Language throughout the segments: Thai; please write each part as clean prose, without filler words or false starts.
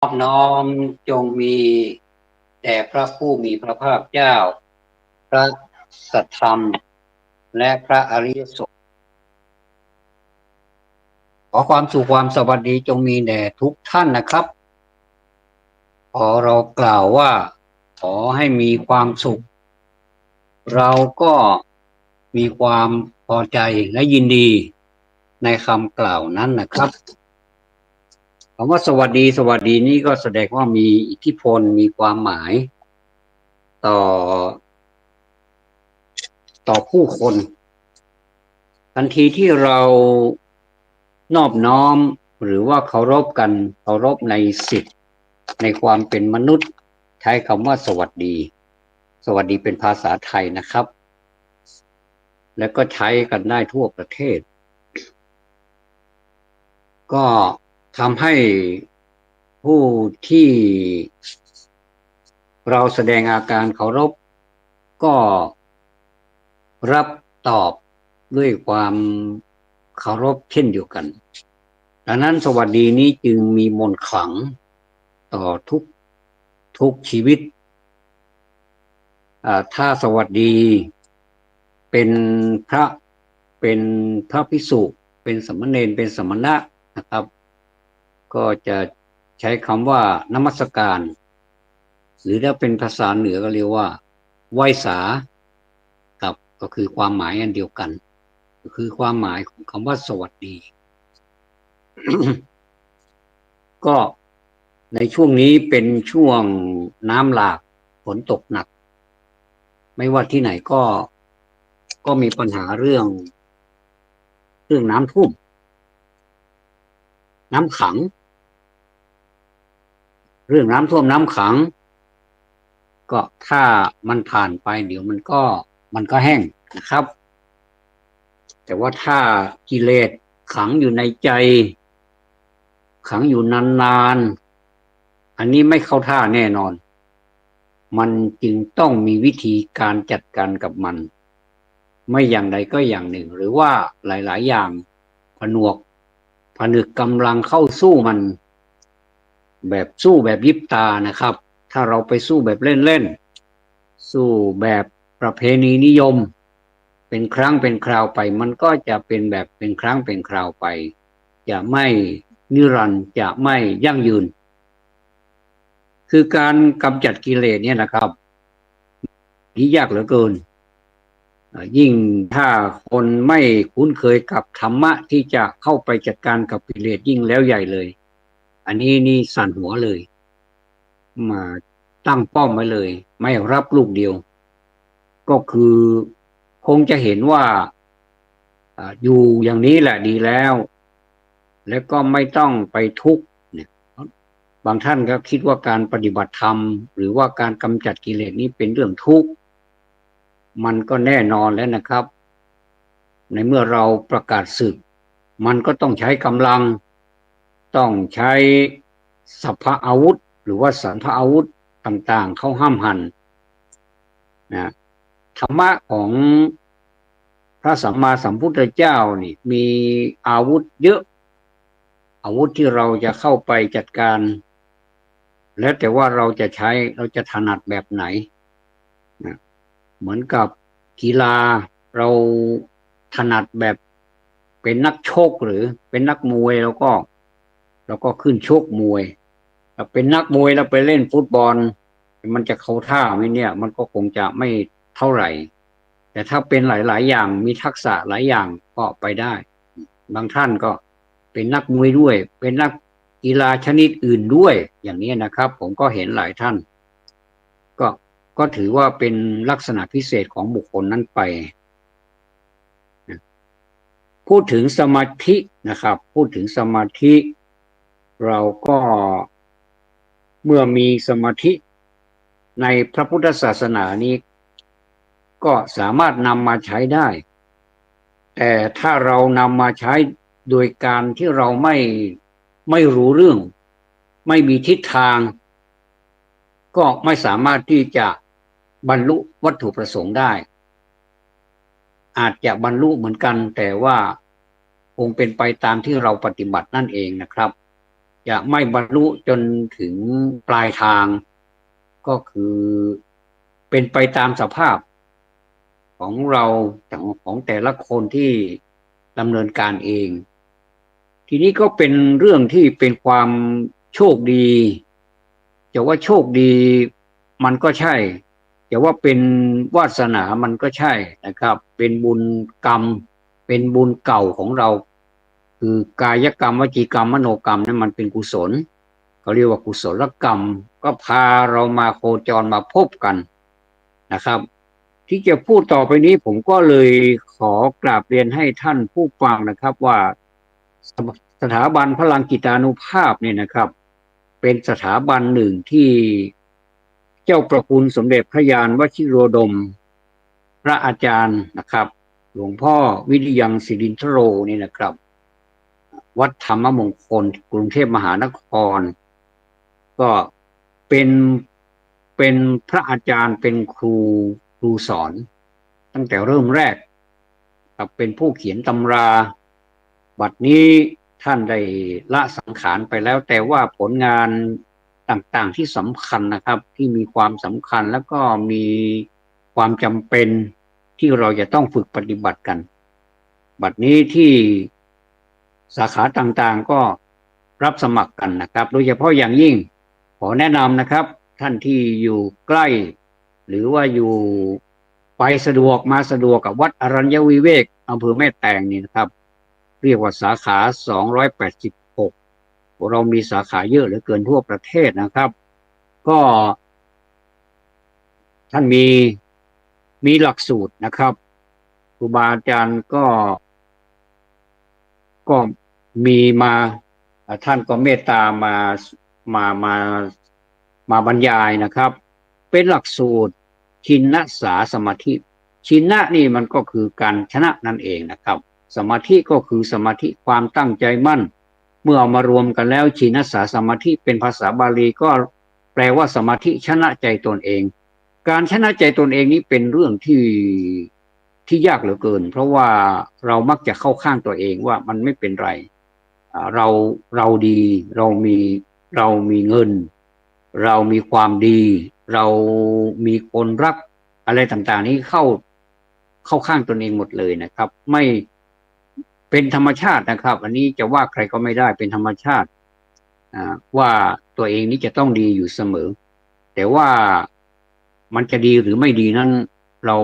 นอบน้อมจงมีแด่พระผู้มีพระภาคเจ้าพระสัทธรรมและพระอริยสงฆ์ขอความสุขความสวัสดีจงมีแด่ทุกท่านนะครับขอเรากล่าวว่าขอให้มีความสุขเราก็มีความพอใจและยินดีในคำกล่าวนั้นนะครับคำว่าสวัสดีนี้ก็แสดงว่ามีอิทธิพลมีความหมายต่อผู้คนทันทีที่เรานอบน้อมหรือว่าเคารพกันเคารพในสิทธิ์ในความเป็นมนุษย์ใช้คำว่าสวัสดีสวัสดีเป็นภาษาไทยนะครับแล้วก็ใช้กันได้ทั่วประเทศก็ทำให้ผู้ที่เราแสดงอาการเคารพก็รับตอบด้วยความเคารพเช่นเดียวกันดังนั้นสวัสดีนี้จึงมีมนต์ขลังต่อทุกชีวิตถ้าสวัสดีเป็นพระเป็นพระภิกษุเป็นสามเณรเป็นสมณะนะครับก็จะใช้คำว่านมัสการหรือถ้าเป็นภาษาเหนือก็เรียกว่าไหว้สากับก็คือความหมายอันเดียวกันก็คือความหมายของคำว่าสวัสดี ก็ในช่วงนี้เป็นช่วงน้ำหลากฝนตกหนักไม่ว่าที่ไหนก็มีปัญหาเรื่องน้ำท่วมน้ำขังเรื่องน้ำท่วมน้ำขังก็ถ้ามันผ่านไปเดี๋ยวมันก็แห้งนะครับแต่ว่าถ้ากิเลสขังอยู่ในใจขังอยู่นานๆอันนี้ไม่เข้าท่าแน่นอนมันจึงต้องมีวิธีการจัดการกับมันไม่อย่างใดก็อย่างหนึ่งหรือว่าหลายๆอย่างผนึกกำลังเข้าสู้มันแบบสู้แบบยิบตานะครับถ้าเราไปสู้แบบเล่นๆสู้แบบประเพณีนิยมเป็นครั้งเป็นคราวไปมันก็จะเป็นแบบเป็นครั้งเป็นคราวไปจะไม่นิรันดร์จะไม่ยั่งยืนคือการกำจัดกิเลสเนี่ยนะครับนี่ยากเหลือเกินยิ่งถ้าคนไม่คุ้นเคยกับธรรมะที่จะเข้าไปจัดการกับกิเลสยิ่งแล้วใหญ่เลยอันนี้นี่สั่นหัวเลยมาตั้งป้อมไว้เลยไม่รับลูกเดียวก็คือคงจะเห็นว่าอยู่อย่างนี้แหละดีแล้วแล้วก็ไม่ต้องไปทุกข์เนี่ยบางท่านก็คิดว่าการปฏิบัติธรรมหรือว่าการกำจัดกิเลสนี้เป็นเรื่องทุกข์มันก็แน่นอนแล้วนะครับในเมื่อเราประกาศศึกมันก็ต้องใช้กำลังต้องใช้สัพพะอาวุธหรือว่าสันพะอาวุธต่างๆเข้าห้ามหันนะธรรมะของพระสัมมาสัมพุทธเจ้านี่มีอาวุธเยอะอาวุธที่เราจะเข้าไปจัดการแล้วแต่ว่าเราจะถนัดแบบไหนนะเหมือนกับกีฬาเราถนัดแบบเป็นนักชกหรือเป็นนักมวยแล้วก็ขึ้นชกมวยถ้าเป็นนักมวยแล้วไปเล่นฟุตบอลมันจะเข้าท่าไหมเนี่ยมันก็คงจะไม่เท่าไหร่แต่ถ้าเป็นหลายๆอย่างมีทักษะหลายอย่างก็ไปได้บางท่านก็เป็นนักมวยด้วยเป็นนักกีฬาชนิดอื่นด้วยอย่างนี้นะครับผมก็เห็นหลายท่านก็ก็ถือว่าเป็นลักษณะพิเศษของบุคคลนั้นไปพูดถึงสมาธินะครับพูดถึงสมาธิเราก็เมื่อมีสมาธิในพระพุทธศาสนานี้ก็สามารถนำมาใช้ได้แต่ถ้าเรานำมาใช้โดยการที่เราไม่รู้เรื่องไม่มีทิศทางก็ไม่สามารถที่จะบรรลุวัตถุประสงค์ได้อาจจะบรรลุเหมือนกันแต่ว่าคงเป็นไปตามที่เราปฏิบัตินั่นเองนะครับ จะไม่บรรลุจนถึงปลายทางก็คือเป็นไปตามสภาพของเราของแต่ละคนที่ดำเนินการเองทีนี้ก็เป็นเรื่องที่เป็นความโชคดีจะว่าโชคดีมันก็ใช่จะว่าเป็นวาสนามันก็ใช่นะครับเป็นบุญกรรมเป็นบุญเก่าของเราคือกายกรรมวจีกรรมมโนกรรมนั้นมันเป็นกุศลเขาเรียกว่ากุศลกรรมก็พาเรามาโคจรมาพบกันนะครับที่จะพูดต่อไปนี้ผมก็เลยขอกราบเรียนให้ท่านผู้ฟังนะครับว่าสถาบันพลังกิตานุภาพเนี่ยนะครับเป็นสถาบันหนึ่งที่เจ้าประคุณสมเด็จพระยานวชิโรดมพระอาจารย์นะครับหลวงพ่อวิริยังศิรินทโรนี่นะครับวัดธรรมมงคลกรุงเทพมหานครก็เป็นเป็นพระอาจารย์เป็นครูสอนตั้งแต่เริ่มแรกครับเป็นผู้เขียนตำราบัดนี้ท่านได้ละสังขารไปแล้วแต่ว่าผลงานต่างๆที่สำคัญนะครับที่มีความสำคัญแล้วก็มีความจำเป็นที่เราจะต้องฝึกปฏิบัติกันบัดนี้ที่สาขาต่างๆก็รับสมัครกันนะครับโดยเฉพาะอย่างยิ่งขอแนะนำนะครับท่านที่อยู่ใกล้หรือว่าอยู่ไปสะดวกมาสะดวกกับวัดอรัญญวิเวกอำเภอแม่แตงนี่นะครับเรียกว่าสาขา286เรามีสาขาเยอะเหลือเกินทั่วประเทศนะครับก็ท่านมีหลักสูตรนะครับครูบาอาจารย์ก็มีมาท่านก็เมตตามามามาบรรยายนะครับเป็นหลักสูตรชินสาสมาธิชินนะนี่มันก็คือการชนะนั่นเองนะครับสมาธิก็คือสมาธิความตั้งใจมั่นเมื่อเอามารวมกันแล้วชินสาสมาธิเป็นภาษาบาลีก็แปลว่าสมาธิชนะใจตนเองการชนะใจตนเองนี้เป็นเรื่องที่ยากเหลือเกินเพราะว่าเรามักจะเข้าข้างตัวเองว่ามันไม่เป็นไรเราเราดีเรามีเงินเรามีความดีเรามีคนรักอะไรต่างๆนี้เข้าข้างตนเองหมดเลยนะครับไม่เป็นธรรมชาตินะครับอันนี้จะว่าใครก็ไม่ได้เป็นธรรมชาติว่าตัวเองนี้จะต้องดีอยู่เสมอแต่ว่ามันจะดีหรือไม่ดีนั้นเรา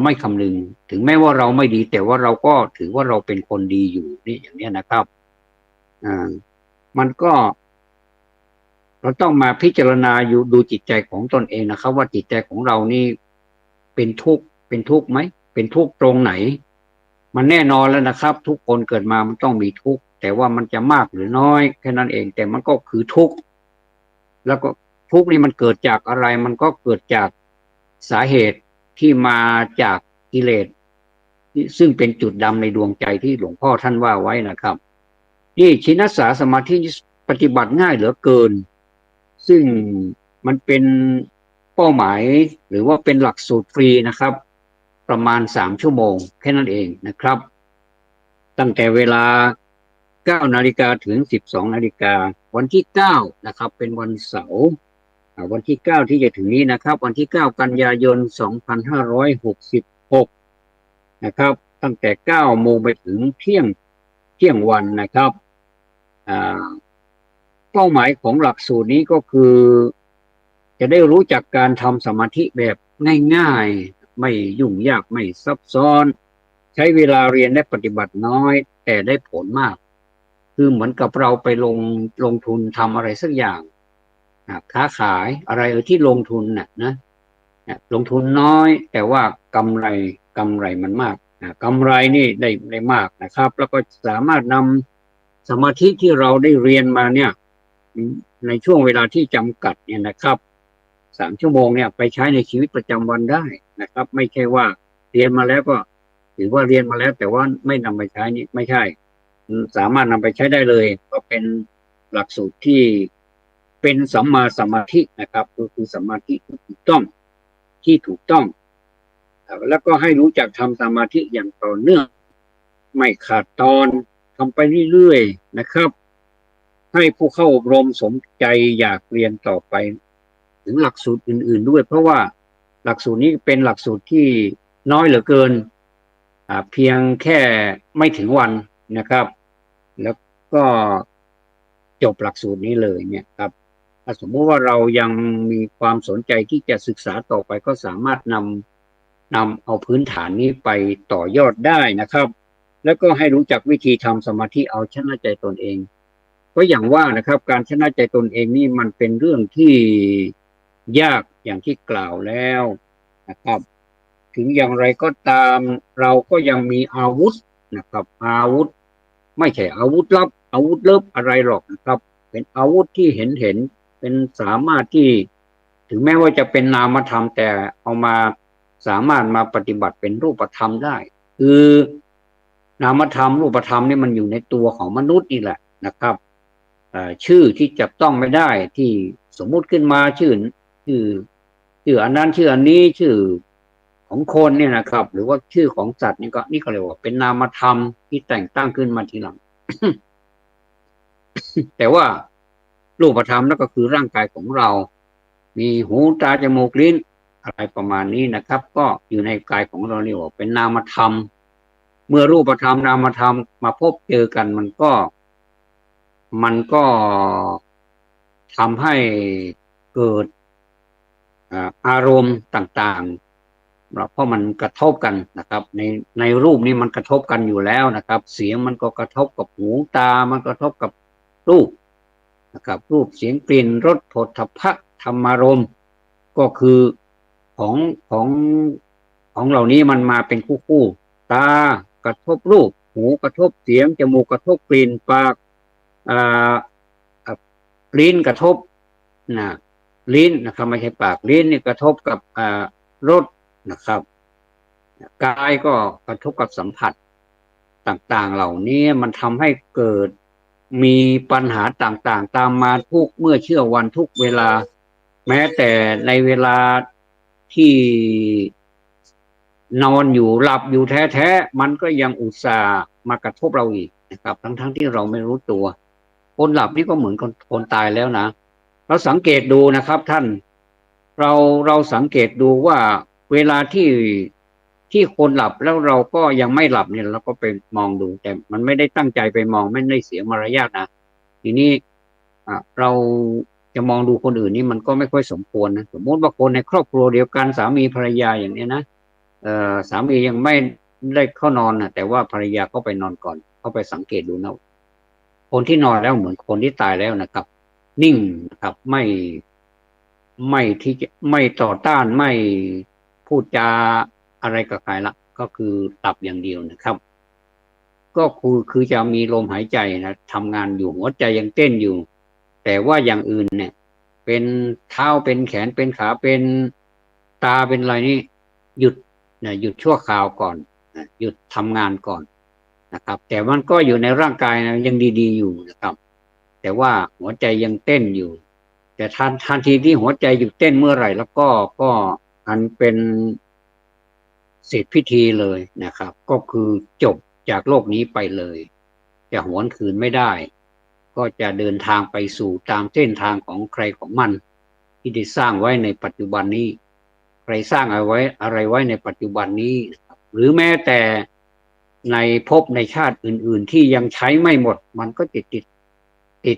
ไม่คำนึงถึงแม้ว่าเราไม่ดีแต่ว่าเราก็ถือว่าเราเป็นคนดีอยู่นี่อย่างนี้นะครับมันก็เราต้องมาพิจารณาอยู่ดูจิตใจของตนเองนะครับว่าจิตใจของเรานี่เป็นทุกข์ไหมเป็นทุกข์ตรงไหนมันแน่นอนแล้วนะครับทุกคนเกิดมามันต้องมีทุกข์แต่ว่ามันจะมากหรือน้อยแค่นั้นเองแต่มันก็คือทุกข์แล้วก็ทุกข์นี่มันเกิดจากอะไรมันก็เกิดจากสาเหตุที่มาจากกิเลสซึ่งเป็นจุดดำในดวงใจที่หลวงพ่อท่านว่าไว้นะครับนี่ชินสาสมาธิปฏิบัติง่ายเหลือเกินซึ่งมันเป็นเป้าหมายหรือว่าเป็นหลักสูตรฟรีนะครับประมาณ3 ชั่วโมงแค่นั้นเองนะครับตั้งแต่เวลา9 นาฬิกาถึง12 นาฬิกาวันที่9นะครับเป็นวันเสาร์วันที่9ที่จะถึงนี้นะครับวันที่9 กันยายน 2566นะครับตั้งแต่9 โมงไปถึงเที่ยงวันนะครับเป้าหมายของหลักสูตรนี้ก็คือจะได้รู้จักการทำสมาธิแบบง่ายๆไม่ยุ่งยากไม่ซับซ้อนใช้เวลาเรียนและปฏิบัติน้อยแต่ได้ผลมากคือเหมือนกับเราไปลงทุนทำอะไรสักอย่างค้าขายอะไรที่ลงทุนนะลงทุนน้อยแต่ว่ากำไรมันมากกำไรนี่ได้มากนะครับแล้วก็สามารถนำสมาธิที่เราได้เรียนมาเนี่ยในช่วงเวลาที่จำกัดเนี่ยนะครับ3 ชั่วโมงเนี่ยไปใช้ในชีวิตประจำวันได้นะครับไม่ใช่ว่าเรียนมาแล้วก็ถือว่าเรียนมาแล้วแต่ว่าไม่นำไปใช้นี่ไม่ใช่สามารถนำไปใช้ได้เลยก็เป็นหลักสูตรที่เป็นสัมมาสมาธินะครับก็คือสมาธิที่ถูกต้องแล้วก็ให้รู้จักทำสมาธิอย่างต่อเนื่องไม่ขาดตอนทำไปเรื่อยๆนะครับ ให้ผู้เข้าอบรมสมใจอยากเรียนต่อไปถึงหลักสูตรอื่นๆด้วยเพราะว่าหลักสูตรนี้เป็นหลักสูตรที่น้อยเหลือเกินเพียงแค่ไม่ถึงวันนะครับแล้วก็จบหลักสูตรนี้เลยเนี่ยครับถ้าสมมติว่าเรายังมีความสนใจที่จะศึกษาต่อไปก็สามารถนำเอาพื้นฐานนี้ไปต่อยอดได้นะครับแล้วก็ให้รู้จักวิธีทำสมาธิเอาชนะใจตนเองก็อย่างว่านะครับการชนะใจตนเองนี่มันเป็นเรื่องที่ยากอย่างที่กล่าวแล้วนะครับถึงอย่างไรก็ตามเราก็ยังมีอาวุธนะครับอาวุธไม่ใช่อาวุธลับอาวุธเลิบอะไรหรอกนะครับเป็นอาวุธที่เห็นเป็นสามารถที่ถึงแม้ว่าจะเป็นนามธรรมแต่เอามาสามารถมาปฏิบัติเป็นรูปธรรมได้คือนามธรรมรูปธรรมนี่มันอยู่ในตัวของมนุษย์นี่แหละนะครับชื่อที่จับต้องไม่ได้ที่สมมุติขึ้นมาชื่อชื่ออันนั้นชื่ออันนี้ชื่อของคนเนี่ยนะครับหรือว่าชื่อของสัตว์นี่ก็เรียกว่าเป็นนามธรรมที่แต่งตั้งขึ้นมาทีหลัง แต่ว่ารูปธรรมนั่นก็คือร่างกายของเรา มีหูตาจมูกลิ้นอะไรประมาณนี้นะครับ ก็อยู่ในกายของเราเรียกว่าเป็นนามธรรมเมื่อรูปธรรมนามธรรมมาพบเจอกันมันก็ทำให้เกิดอารมณ์ต่างๆเพราะมันกระทบกันนะครับในรูปนี้มันกระทบกันอยู่แล้วนะครับเสียงมันก็กระทบกับหูตามันกระทบกับรูปนะครับรูปเสียงกลิ่นรสโผฏฐัพพะธรรมารมณ์ก็คือของของของเหล่านี้มันมาเป็นคู่ตากระทบรูปหูกระทบเสียงจมูกกระทบกลิ่นปากอ่าลิ้นกระทบนะลิ้นนะครับไม่ใช่ปากลิ้นนี่กระทบกับรสนะครับกายก็กระทบกับสัมผัสต่างๆเหล่านี้มันทำให้เกิดมีปัญหาต่างๆตามมาทุกเมื่อเชื่อวันทุกเวลาแม้แต่ในเวลาที่นอนอยู่หลับอยู่แท้ๆมันก็ยังอุตส่าห์มากระทบเราอีกนะครับทั้งที่เราไม่รู้ตัวคนหลับนี่ก็เหมือนคนตายแล้วนะเราสังเกตดูนะครับท่านเราสังเกตดูว่าเวลาที่คนหลับแล้วเราก็ยังไม่หลับเนี่ยเราก็ไปมองดูแต่มันไม่ได้ตั้งใจไปมองไม่ได้เสียมารยาทนะทีนี้เราจะมองดูคนอื่นนี่มันก็ไม่ค่อยสมควรนะสมมติว่าคนในครอบครัวเดียวกันสามีภรรยาอย่างนี้นะสามียังไม่ได้เข้านอนนะแต่ว่าภรรยาก็ไปนอนก่อนเข้าไปสังเกตดูนะคนที่นอนแล้วเหมือนคนที่ตายแล้วนะครับนิ่งนะครับไม่ที่จะไม่ต่อต้านไม่พูดจาอะไรกับใครละก็คือหลับอย่างเดียวนะครับก็คือจะมีลมหายใจนะทำงานอยู่หัวใจยังเต้นอยู่แต่ว่าอย่างอื่นเนี่ยเป็นเท้าเป็นแขนเป็นขาเป็นตาเป็นอะไรนี่หยุดนะหยุดชั่วคราวก่อนหยุดทำงานก่อนนะครับแต่มันก็อยู่ในร่างกายนะยังดีๆอยู่นะครับแต่ว่าหัวใจยังเต้นอยู่แต่ทันทีที่หัวใจหยุดเต้นเมื่อไหร่แล้วก็อันเป็นเสร็จพิธีเลยนะครับก็คือจบจากโลกนี้ไปเลยจะหวนคืนไม่ได้ก็จะเดินทางไปสู่ตามเส้นทางของใครของมันที่ได้สร้างไว้ในปัจจุบันนี้ใครสร้างอะไรไว้ในปัจจุบันนี้หรือแม้แต่ในภพในชาติอื่นๆที่ยังใช้ไม่หมดมันก็ติด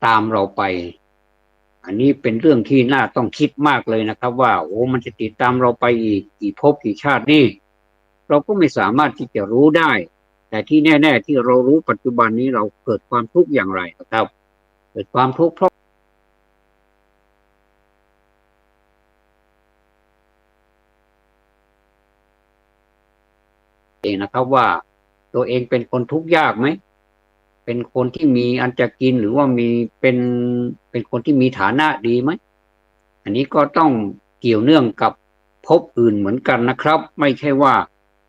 ตามเราไปอันนี้เป็นเรื่องที่น่าต้องคิดมากเลยนะครับว่าโอ้มันจะติดตามเราไปอีกกี่ภพกี่ชาตินี่เราก็ไม่สามารถที่จะรู้ได้แต่ที่แน่ๆที่เรารู้ปัจจุบันนี้เราเกิดความทุกข์อย่างไรนะครับเกิดความทุกข์เพราะเองนะครับว่าตัวเองเป็นคนทุกข์ยากไหมเป็นคนที่มีอันจะกินหรือว่าเป็นคนที่มีฐานะดีไหมอันนี้ก็ต้องเกี่ยวเนื่องกับภพอื่นเหมือนกันนะครับไม่ใช่ว่า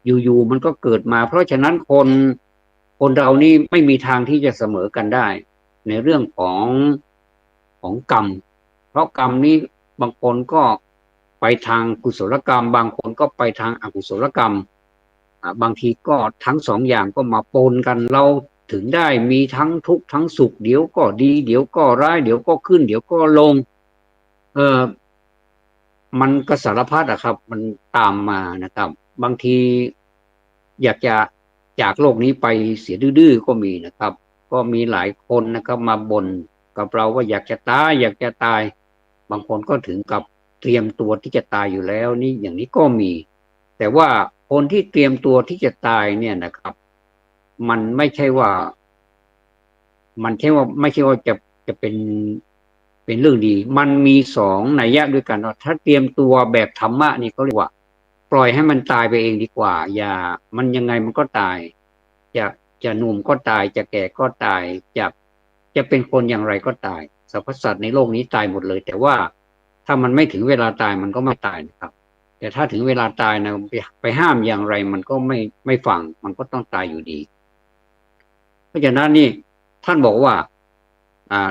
อยู่ๆมันก็เกิดมาเพราะฉะนั้นคนเรานี่ไม่มีทางที่จะเสมอกันได้ในเรื่องของกรรมเพราะกรรมนี้บางคนก็ไปทางกุศลกรรมบางคนก็ไปทางอกุศลกรรมบางทีก็ทั้งสองอย่างก็มาปนกันเรา ถึงได้มีทั้งทุกข์ทั้งสุขเดี๋ยวก็ดีเดี๋ยวก็ร้ายเดี๋ยวก็ขึ้นเดี๋ยวก็ลงเออมันก็สารพัดอะครับมันตามมานะครับบางทีอยากจะจากโลกนี้ไปเสียดื้อๆก็มีนะครับก็มีหลายคนนะครับมาบ่นกับเราว่าอยากจะตายอยากจะตายบางคนก็ถึงกับเตรียมตัวที่จะตายอยู่แล้วนี่อย่างนี้ก็มีแต่ว่าคนที่เตรียมตัวที่จะตายเนี่ยนะครับมันไม่ใช่ว่า มันใช่ว่าไม่ใช่ว่าจะเป็นเรื่องดี มันมีสองนัยยะด้วยกันว่าถ้าเตรียมตัวแบบธรรมะนี่เขาเรียกว่าปล่อยให้มันตายไปเองดีกว่าอย่ามันยังไงมันก็ตายจะจะหนุ่มก็ตายจะแก่ก็ตายจะเป็นคนอย่างไรก็ตายสรรพสัตว์ในโลกนี้ตายหมดเลยแต่ว่าถ้ามันไม่ถึงเวลาตายมันก็ไม่ตายนะครับแต่ถ้าถึงเวลาตายนะไปห้ามอย่างไรมันก็ไม่ฟังมันก็ต้องตายอยู่ดีเพราะฉะนั้นนี่ท่านบอกว่า อ่า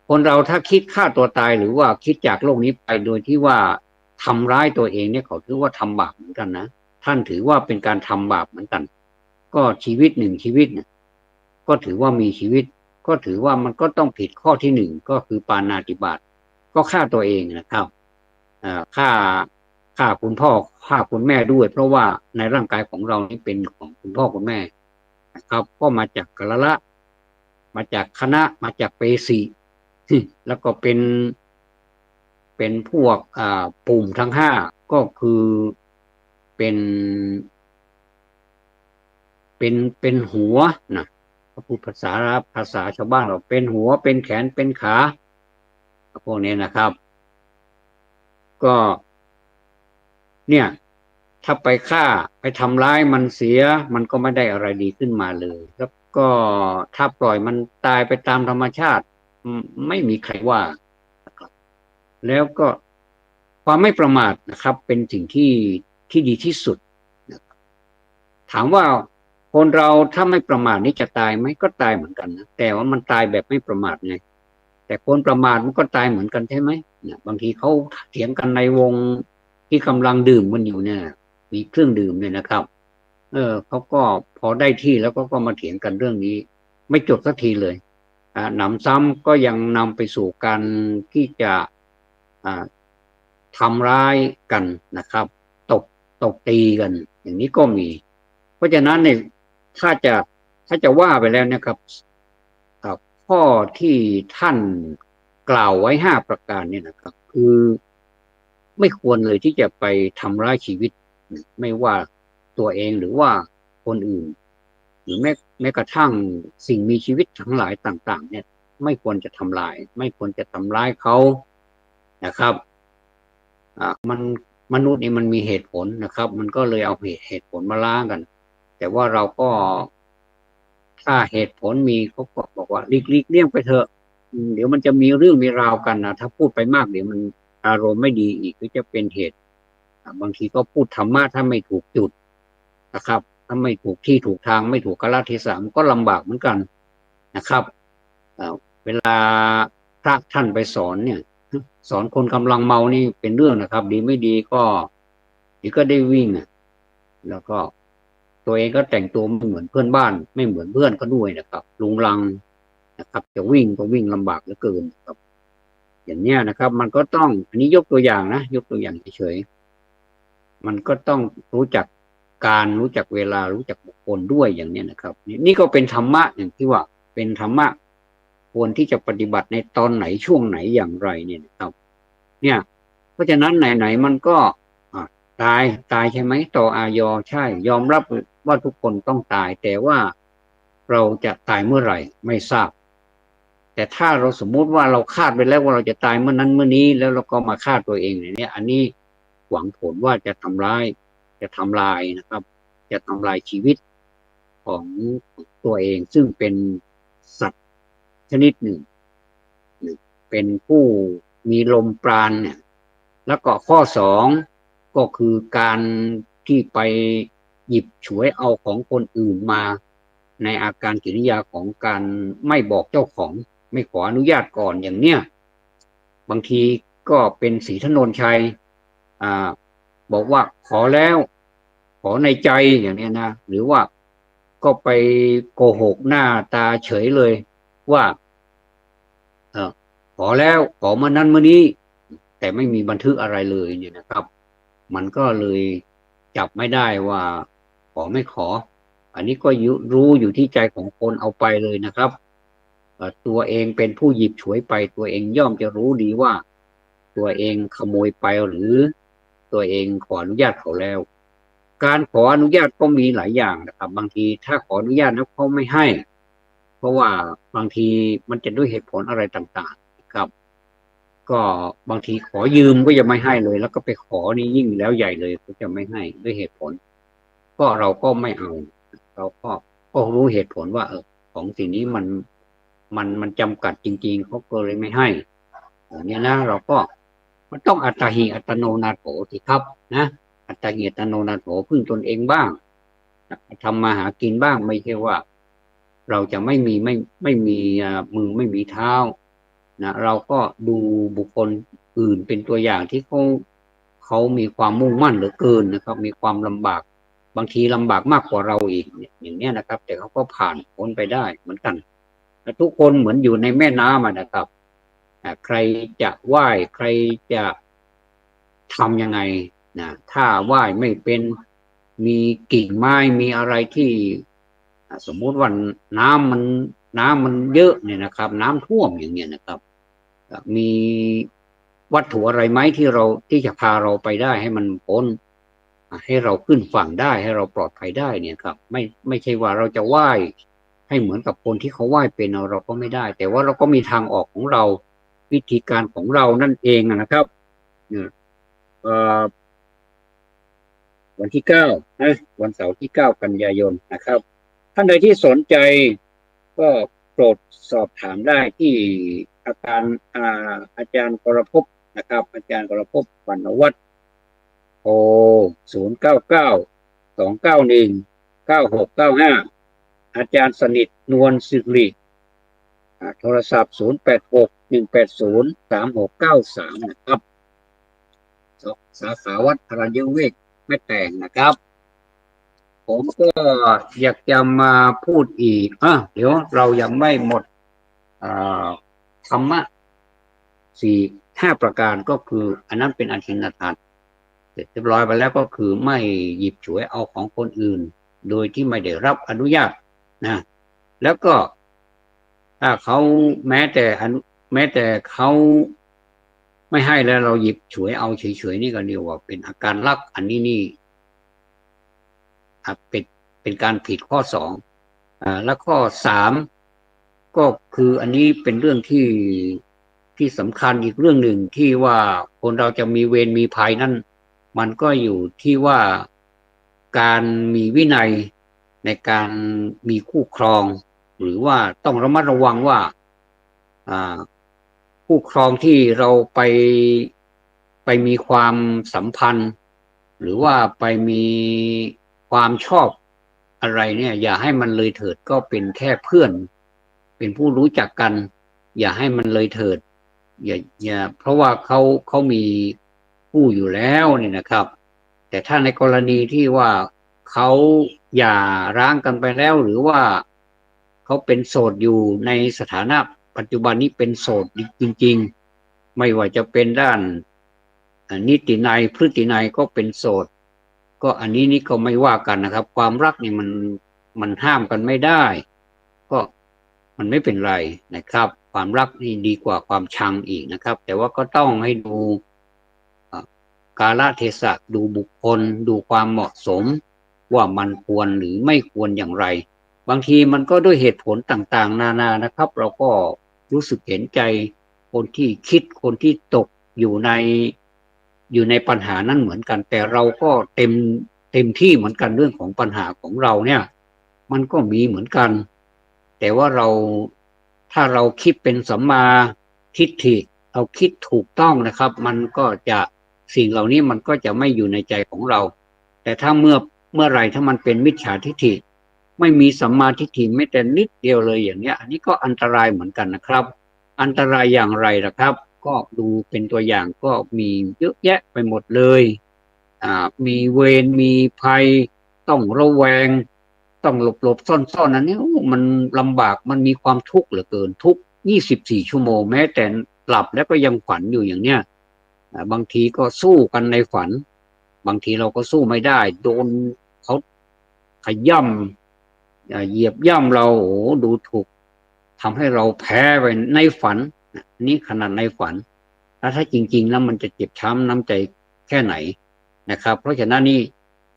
คนเราถ้าคิดฆ่าตัวตายหรือว่าคิดจากโลกนี้ไปโดยที่ว่าทำร้ายตัวเองเนี่ยเขาถือว่าทำบาปเหมือนกันนะท่านถือว่าเป็นการทำบาปเหมือนกันก็ชีวิตหนึ่งชีวิตเนี่ยก็ถือว่ามีชีวิตก็ถือว่ามันก็ต้องผิดข้อที่หนึ่งก็คือปาณาติบาตก็ฆ่าตัวเองนะครับฆ่าคุณพ่อฆ่าคุณแม่ด้วยเพราะว่าในร่างกายของเรานี่เป็นของคุณพ่อคุณแม่นะครับก็มาจากกะละมาจากคณะมาจากเปสีแล้วก็เป็นพวกปุ่มทั้งห้าก็คือเป็นเป็นหัวนะถ้าพูดภาษาชาวบ้านเราเป็นหัวเป็นแขนเป็นขาพวกนี้นะครับก็เนี่ยถ้าไปฆ่าไปทำร้ายมันเสียมันก็ไม่ได้อะไรดีขึ้นมาเลยแล้วก็ถ้าปล่อยมันตายไปตามธรรมชาติไม่มีใครว่านะครับแล้วก็ความไม่ประมาทนะครับเป็นสิ่งที่ดีที่สุดนะครับถามว่าคนเราถ้าไม่ประมาทนี่จะตายไหมก็ตายเหมือนกันนะแต่ว่ามันตายแบบไม่ประมาทไงแต่คนประมาทมันก็ตายเหมือนกันใช่ไหมเนี่ยบางทีเขาเถียงกันในวงที่กำลังดื่มกันอยู่เนี่ยมีเครื่องดื่มเนี่ยนะครับเขาก็พอได้ที่แล้วก็มาเถียงกันเรื่องนี้ไม่จบสักทีเลยหนำซ้ำก็ยังนำไปสู่การที่จะอ่าทำร้ายกันนะครับตบตบตีกันอย่างนี้ก็มี เพราะฉะนั้นเนี่ยถ้าจะถ้าจะว่าไปแล้วนะครับข้อที่ท่านกล่าวไว้5 ประการเนี่ยนะครับคือไม่ควรเลยที่จะไปทำร้ายชีวิตไม่ว่าตัวเองหรือว่าคนอื่นหรือแม้กระทั่งสิ่งมีชีวิตทั้งหลายต่างๆเนี่ยไม่ควรจะทำลายไม่ควรจะทำร้ายเขานะครับมันมนุษย์นี่มันมีเหตุผลนะครับมันก็เลยเอาเหตุผลมาล้างกันแต่ว่าเราก็ถ้าเหตุผลมีเขาก็บอกว่าหลีกเลี่ยงไปเถอะเดี๋ยวมันจะมีเรื่องมีราวกันนะถ้าพูดไปมากเดี๋ยวมันอารมณ์ไม่ดีอีกก็จะเป็นเหตุบางทีก็พูดธรรมะถ้าไม่ถูกจุดนะครับถ้าไม่ถูกที่ถูกทางไม่ถูกกาลเทศะมันก็ลำบากเหมือนกันนะครับเวลาพระท่านไปสอนเนี่ยสอนคนกำลังเมานี่เป็นเรื่องนะครับดีไม่ดีก็ดีก็ได้วิ่งแล้วก็ตัวเองก็แต่งตัวไม่เหมือนเพื่อนบ้านไม่เหมือนเพื่อนก็ด้วยนะครับลุงลังนะครับจะวิ่งก็วิ่งลำบากเหลือเกินครับอย่างเนี้ยนะครับมันก็ต้องอันนี้ยกตัวอย่างนะยกตัวอย่างเฉยๆมันก็ต้องรู้จักการรู้จักเวลารู้จักบุคคลด้วยอย่างเนี้ยนะครับนี่ก็เป็นธรรมะอย่างที่ว่าเป็นธรรมะควรที่จะปฏิบัติในตอนไหนช่วงไหนอย่างไรเนี่ยนะครับเนี่ยเพราะฉะนั้นไหนๆมันก็ตายใช่ไหมต่ออายอใช่ยอมรับว่าทุกคนต้องตายแต่ว่าเราจะตายเมื่อไหร่ไม่ทราบแต่ถ้าเราสมมุติว่าเราคาดไปแล้วว่าเราจะตายเมื่อนั้นเมื่อนี้แล้วเราก็มาฆ่าตัวเองเนี่ยอันนี้หวังผลว่าจะทำร้ายจะทำลายนะครับจะทำลายชีวิตของตัวเองซึ่งเป็นสัตว์ชนิดหนึ่งเป็นผู้มีลมปราณเนี่ยแล้วก็ข้อ2ก็คือการที่ไปหยิบฉวยเอาของคนอื่นมาในอาการกิริยาของการไม่บอกเจ้าของไม่ขออนุญาตก่อนอย่างเนี้ยบางทีก็เป็นศรีถนนชัยบอกว่าขอแล้วขอในใจอย่างนี้นะหรือว่า ก็ไปโกหกหน้าตาเฉยเลยว่าเออขอแล้วขอมานั้นมานี้แต่ไม่มีบันทึกอะไรเลยเนี่ยนะครับมันก็เลยจับไม่ได้ว่าขอไม่ขออันนี้ก็รู้อยู่ที่ใจของคนเอาไปเลยนะครับตัวเองเป็นผู้หยิบฉวยไปตัวเองย่อมจะรู้ดีว่าตัวเองขโมยไปหรือตัวเองขออนุญาตเขาแล้วการขออนุญาตก็มีหลายอย่างนะครับบางทีถ้าขออนุญาตแล้วเขาไม่ให้เพราะว่าบางทีมันจะด้วยเหตุผลอะไรต่างๆครับก็บางทีขอยืมก็จะไม่ให้เลยแล้วก็ไปขอนี่ยิ่งแล้วใหญ่เลยก็จะไม่ให้ด้วยเหตุผลก็เราก็ไม่เอาเราก็รู้เหตุผลว่าของสิ่งนี้มันจำกัดจริงๆเขาก็เลยไม่ให้อย่างนี้นะเราก็มันต้องอัตหิอัตโนนาโถสิครับนะอัตหิอัตโนนาโถพึ่งตนเองบ้างทำมาหากินบ้างไม่ใช่ว่าเราจะไม่มีมือไม่มีเท้านะเราก็ดูบุคคลอื่นเป็นตัวอย่างที่เขามีความมุ่งมั่นเหลือเกินนะครับมีความลำบากบางทีลำบากมากกว่าเราอีกอย่างนี้นะครับแต่เขาก็ผ่านพ้นไปได้เหมือนกันทุกคนเหมือนอยู่ในแม่น้ำนะครับใครจะว่ายใครจะทำยังไงนะถ้าว่ายไม่เป็นมีกิ่งไม้มีอะไรที่สมมุติว่าน้ำมันน้ำมันเยอะเนี่ยนะครับน้ำท่วมอย่างเงี้ยนะครับมีวัตถุอะไรไหมที่จะพาเราไปได้ให้มันพ้นให้เราขึ้นฝั่งได้ให้เราปลอดภัยได้เนี่ยครับไม่ใช่ว่าเราจะว่ายให้เหมือนกับคนที่เขาว่ายเป็นเราก็ไม่ได้แต่ว่าเราก็มีทางออกของเราวิธีการของเรานั่นเองนะครับเอ่อวันที่9นะวันเสาร์ที่9 กันยายนนะครับท่านใดที่สนใจก็โปรดสอบถามได้ที่อาจารย์กรภพนะครับอาจารย์กรภพวรรณวัฒน์โทร0992919695อาจารย์สนิทนวลสิริโทรศัพท์0861803693นะครับสาขาวัดพระยเวกแม่แตงนะครับผมก็อยากจะมาพูดอีกเดี๋ยวเรายังไม่หมดธรรมะ4-5 ประการก็คืออันนั้นเป็นอธินทานเสร็จเรียบร้อยไปแล้วก็คือไม่หยิบฉวยเอาของคนอื่นโดยที่ไม่ได้รับอนุญาตนะแล้วก็ถ้าเขาแม้แต่เขาไม่ให้แล้วเราหยิบฉวยเอาเฉยๆนี่ก็เรียกว่าเป็นอาการลักอันนี้นี่เป็นการผิดข้อ2แล้วข้อ3ก็คืออันนี้เป็นเรื่องที่สำคัญอีกเรื่องหนึ่งที่ว่าคนเราจะมีเวรมีภัยนั่นมันก็อยู่ที่ว่าการมีวินัยในการมีคู่ครองหรือว่าต้องระมัดระวังว่าคู่ครองที่เราไปมีความสัมพันธ์หรือว่าไปมีความชอบอะไรเนี่ยอย่าให้มันเลยเถิดก็เป็นแค่เพื่อนเป็นผู้รู้จักกันอย่าให้มันเลยเถิดอย่าเพราะว่าเขามีผู้อยู่แล้วเนี่ยนะครับแต่ถ้าในกรณีที่ว่าเขาหย่าร้างกันไปแล้วหรือว่าเขาเป็นโสดอยู่ในสถานะปัจจุบันนี้เป็นโสดจริงๆไม่ว่าจะเป็นด้านนิตินัยพฤตินัยก็เป็นโสดก็อันนี้นี่ก็ไม่ว่ากันนะครับความรักนี่มันห้ามกันไม่ได้ก็มันไม่เป็นไรนะครับความรักนี่ดีกว่าความชังอีกนะครับแต่ว่าก็ต้องให้ดูกาลเทศะดูบุคคลดูความเหมาะสมว่ามันควรหรือไม่ควรอย่างไรบางทีมันก็ด้วยเหตุผลต่างๆนานานะครับเราก็รู้สึกเห็นใจคนที่คิดคนที่ตกอยู่ในปัญหานั้นเหมือนกันแต่เราก็เต็มที่เหมือนกันเรื่องของปัญหาของเราเนี่ยมันก็มีเหมือนกันแต่ว่าถ้าเราคิดเป็นสัมมาทิฏฐิเราคิดถูกต้องนะครับมันก็จะสิ่งเหล่านี้มันก็จะไม่อยู่ในใจของเราแต่ถ้าเมื่อไหร่ถ้ามันเป็นมิจฉาทิฏฐิไม่มีสัมมาทิฏฐิแม้แต่นิดเดียวเลยอย่างเนี้ยอันนี้ก็อันตรายเหมือนกันนะครับอันตรายอย่างไรล่ะครับก็ดูเป็นตัวอย่างก็มีเยอะแยะไปหมดเลยมีเวรมีภัยต้องระแวง ต้องหลบซ่อนอันนี้มันลำบากมันมีความทุกข์เหลือเกินทุก24 ชั่วโมงแม้แต่หลับแล้วก็ยังฝันอยู่อย่างเนี้ยบางทีก็สู้กันในฝันบางทีเราก็สู้ไม่ได้โดนเขาขย่ำเหยียบย่ำเราโอ้ดูถูกทำให้เราแพ้ไปในฝันนี่ขนาดในฝันแล้วถ้าจริงๆแล้วมันจะเจ็บช้ำน้ำใจแค่ไหนนะครับเพราะฉะนั้นนี่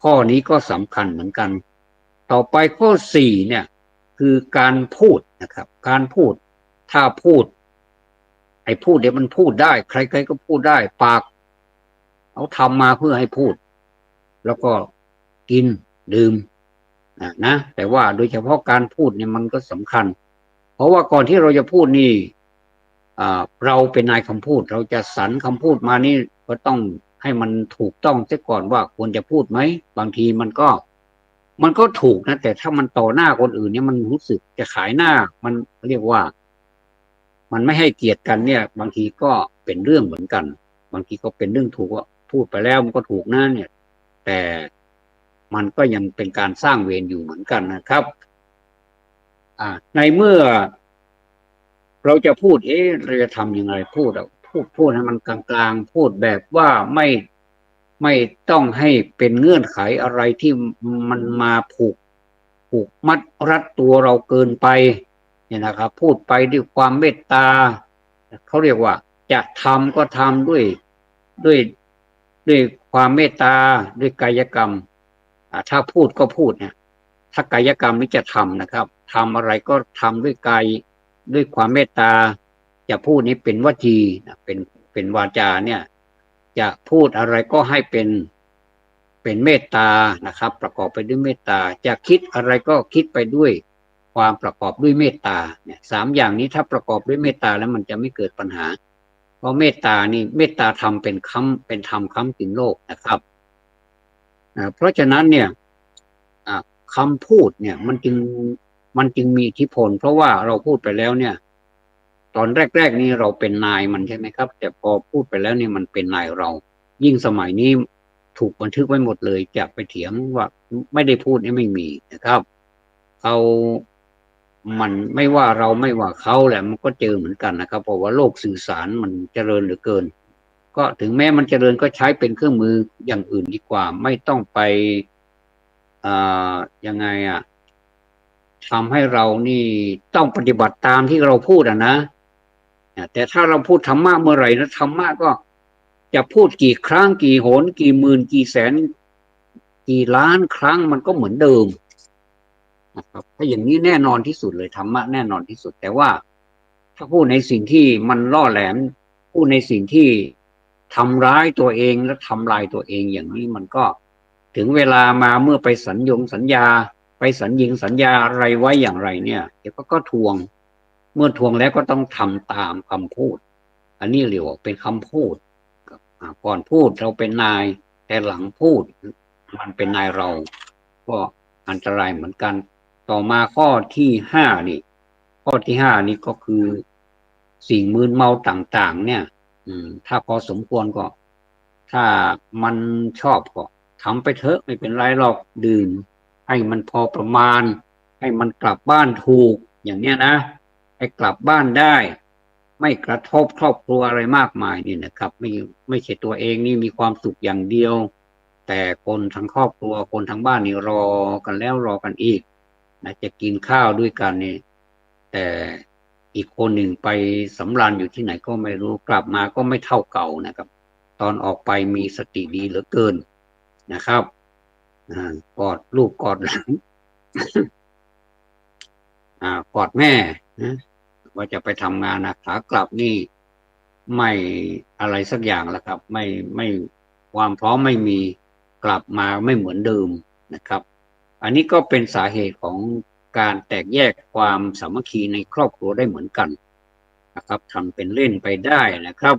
ข้อนี้ก็สำคัญเหมือนกันต่อไปข้อ4เนี่ยคือการพูดนะครับการพูดถ้าพูดไอ้พูดเดี๋ยวมันพูดได้ใครๆก็พูดได้ปากเขาทำมาเพื่อให้พูดแล้วก็กินดื่มนะแต่ว่าโดยเฉพาะการพูดเนี่ยมันก็สำคัญเพราะว่าก่อนที่เราจะพูดนี่เราเป็นนายคำพูดเราจะสรรคำพูดมานี่ก็ต้องให้มันถูกต้องเสียก่อนว่าควรจะพูดไหมบางทีมันก็ถูกนะแต่ถ้ามันต่อหน้าคนอื่นเนี่ยมันรู้สึกจะขายหน้ามันเรียกว่ามันไม่ให้เกียรติกันเนี่ยบางทีก็เป็นเรื่องเหมือนกันบางทีก็เป็นเรื่องถูกว่าพูดไปแล้วมันก็ถูกนะเนี่ยแต่มันก็ยังเป็นการสร้างเวรอยู่เหมือนกันนะครับในเมื่อเราจะพูดเราจะทำยังไงพูดให้มันกลางๆพูดแบบว่าไม่ต้องให้เป็นเงื่อนไขอะไรที่มันมาผูกมัดรัดตัวเราเกินไปเนี่ยนะครับพูดไปด้วยความเมตตาเขาเรียกว่าจะทำก็ทำด้วยด้วยความเมตตาด้วยกายกรรมถ้าพูดก็พูดเนี่ยถ้ากายกรรมนี่จะทำนะครับทำอะไรก็ทำด้วยกายด้วยความเมตตาจะพูดนี้เป็นวจีเป็นวาจาเนี่ยจะพูดอะไรก็ให้เป็นเมตตานะครับประกอบไปด้วยเมตตาจะคิดอะไรก็คิดไปด้วยความประกอบด้วยเมตตาเนี่ย3อย่างนี้ถ้าประกอบด้วยเมตตาแล้วมันจะไม่เกิดปัญหาเพราะเมตตานี่เมตตาธรรมเป็นธรรมค้ำจุนโลกนะครับเพราะฉะนั้นเนี่ยคำพูดเนี่ยมันจึงมีอิทธิพลเพราะว่าเราพูดไปแล้วเนี่ยตอนแรกนี่เราเป็นนายมันใช่ไหมครับแต่พอพูดไปแล้วเนี่ยมันเป็นนายเรายิ่งสมัยนี้ถูกบันทึกไว้หมดเลยจะไปเถียงว่าไม่ได้พูดนี่ไม่มีนะครับมันไม่ว่าเราไม่ว่าเขาแหละมันก็เจอเหมือนกันนะครับเพราะว่าโลกสื่อสารมันเจริญเหลือเกินก็ถึงแม้มันเจริญก็ใช้เป็นเครื่องมืออย่างอื่นดีกว่าไม่ต้องไปยังไงทำให้เรานี่ต้องปฏิบัติตามที่เราพูดนะแต่ถ้าเราพูดธรรมะเมื่อไหร่นะธรรมะก็จะพูดกี่ครั้งกี่หนกี่หมื่นกี่แสนกี่ล้านครั้งมันก็เหมือนเดิมนะครับถ้าอย่างนี้แน่นอนที่สุดเลยธรรมะแน่นอนที่สุดแต่ว่าถ้าพูดในสิ่งที่มันล่อแหลมพูดในสิ่งที่ทำร้ายตัวเองและทำลายตัวเองอย่างนี้มันก็ถึงเวลามาเมื่อไปสัญญาไปสัญญาอะไรไว้อย่างไรเนี่ยเดี๋ยวก็ทวงเมื่อทวงแล้วก็ต้องทำตามคำพูดอันนี้เรียกว่าเป็นคำพูดก่อนพูดเราเป็นนายแต่หลังพูดมันเป็นนายเราก็อันตรายเหมือนกันต่อมาข้อที่5นี่ข้อที่5นี่ก็คือสิ่งมึนเมาต่างๆเนี่ยถ้าพอสมควรก็ถ้ามันชอบก็ทำไปเถอะไม่เป็นไรหรอกดื่มให้มันพอประมาณให้มันกลับบ้านถูกอย่างเนี้ยนะให้กลับบ้านได้ไม่กระทบครอบครัวอะไรมากมายนี่นะครับไม่ใช่ตัวเองนี่มีความสุขอย่างเดียวแต่คนทั้งครอบครัวคนทั้งบ้านนี่รอกันแล้วรอกันอีกนะจะกินข้าวด้วยกันนี่แต่อีกคนหนึ่งไปสำราญอยู่ที่ไหนก็ไม่รู้กลับมาก็ไม่เท่าเก่านะครับตอนออกไปมีสติดีเหลือเกินนะครับกอดลูกกอดหลังกอดแม่นะว่าจะไปทำงานนะขากลับนี่ไม่อะไรสักอย่างแล้วครับไม่ความพร้อมไม่มีกลับมาไม่เหมือนเดิมนะครับอันนี้ก็เป็นสาเหตุของการแตกแยกความสามัคคีในครอบครัวได้เหมือนกันนะครับทำเป็นเล่นไปได้นะครับ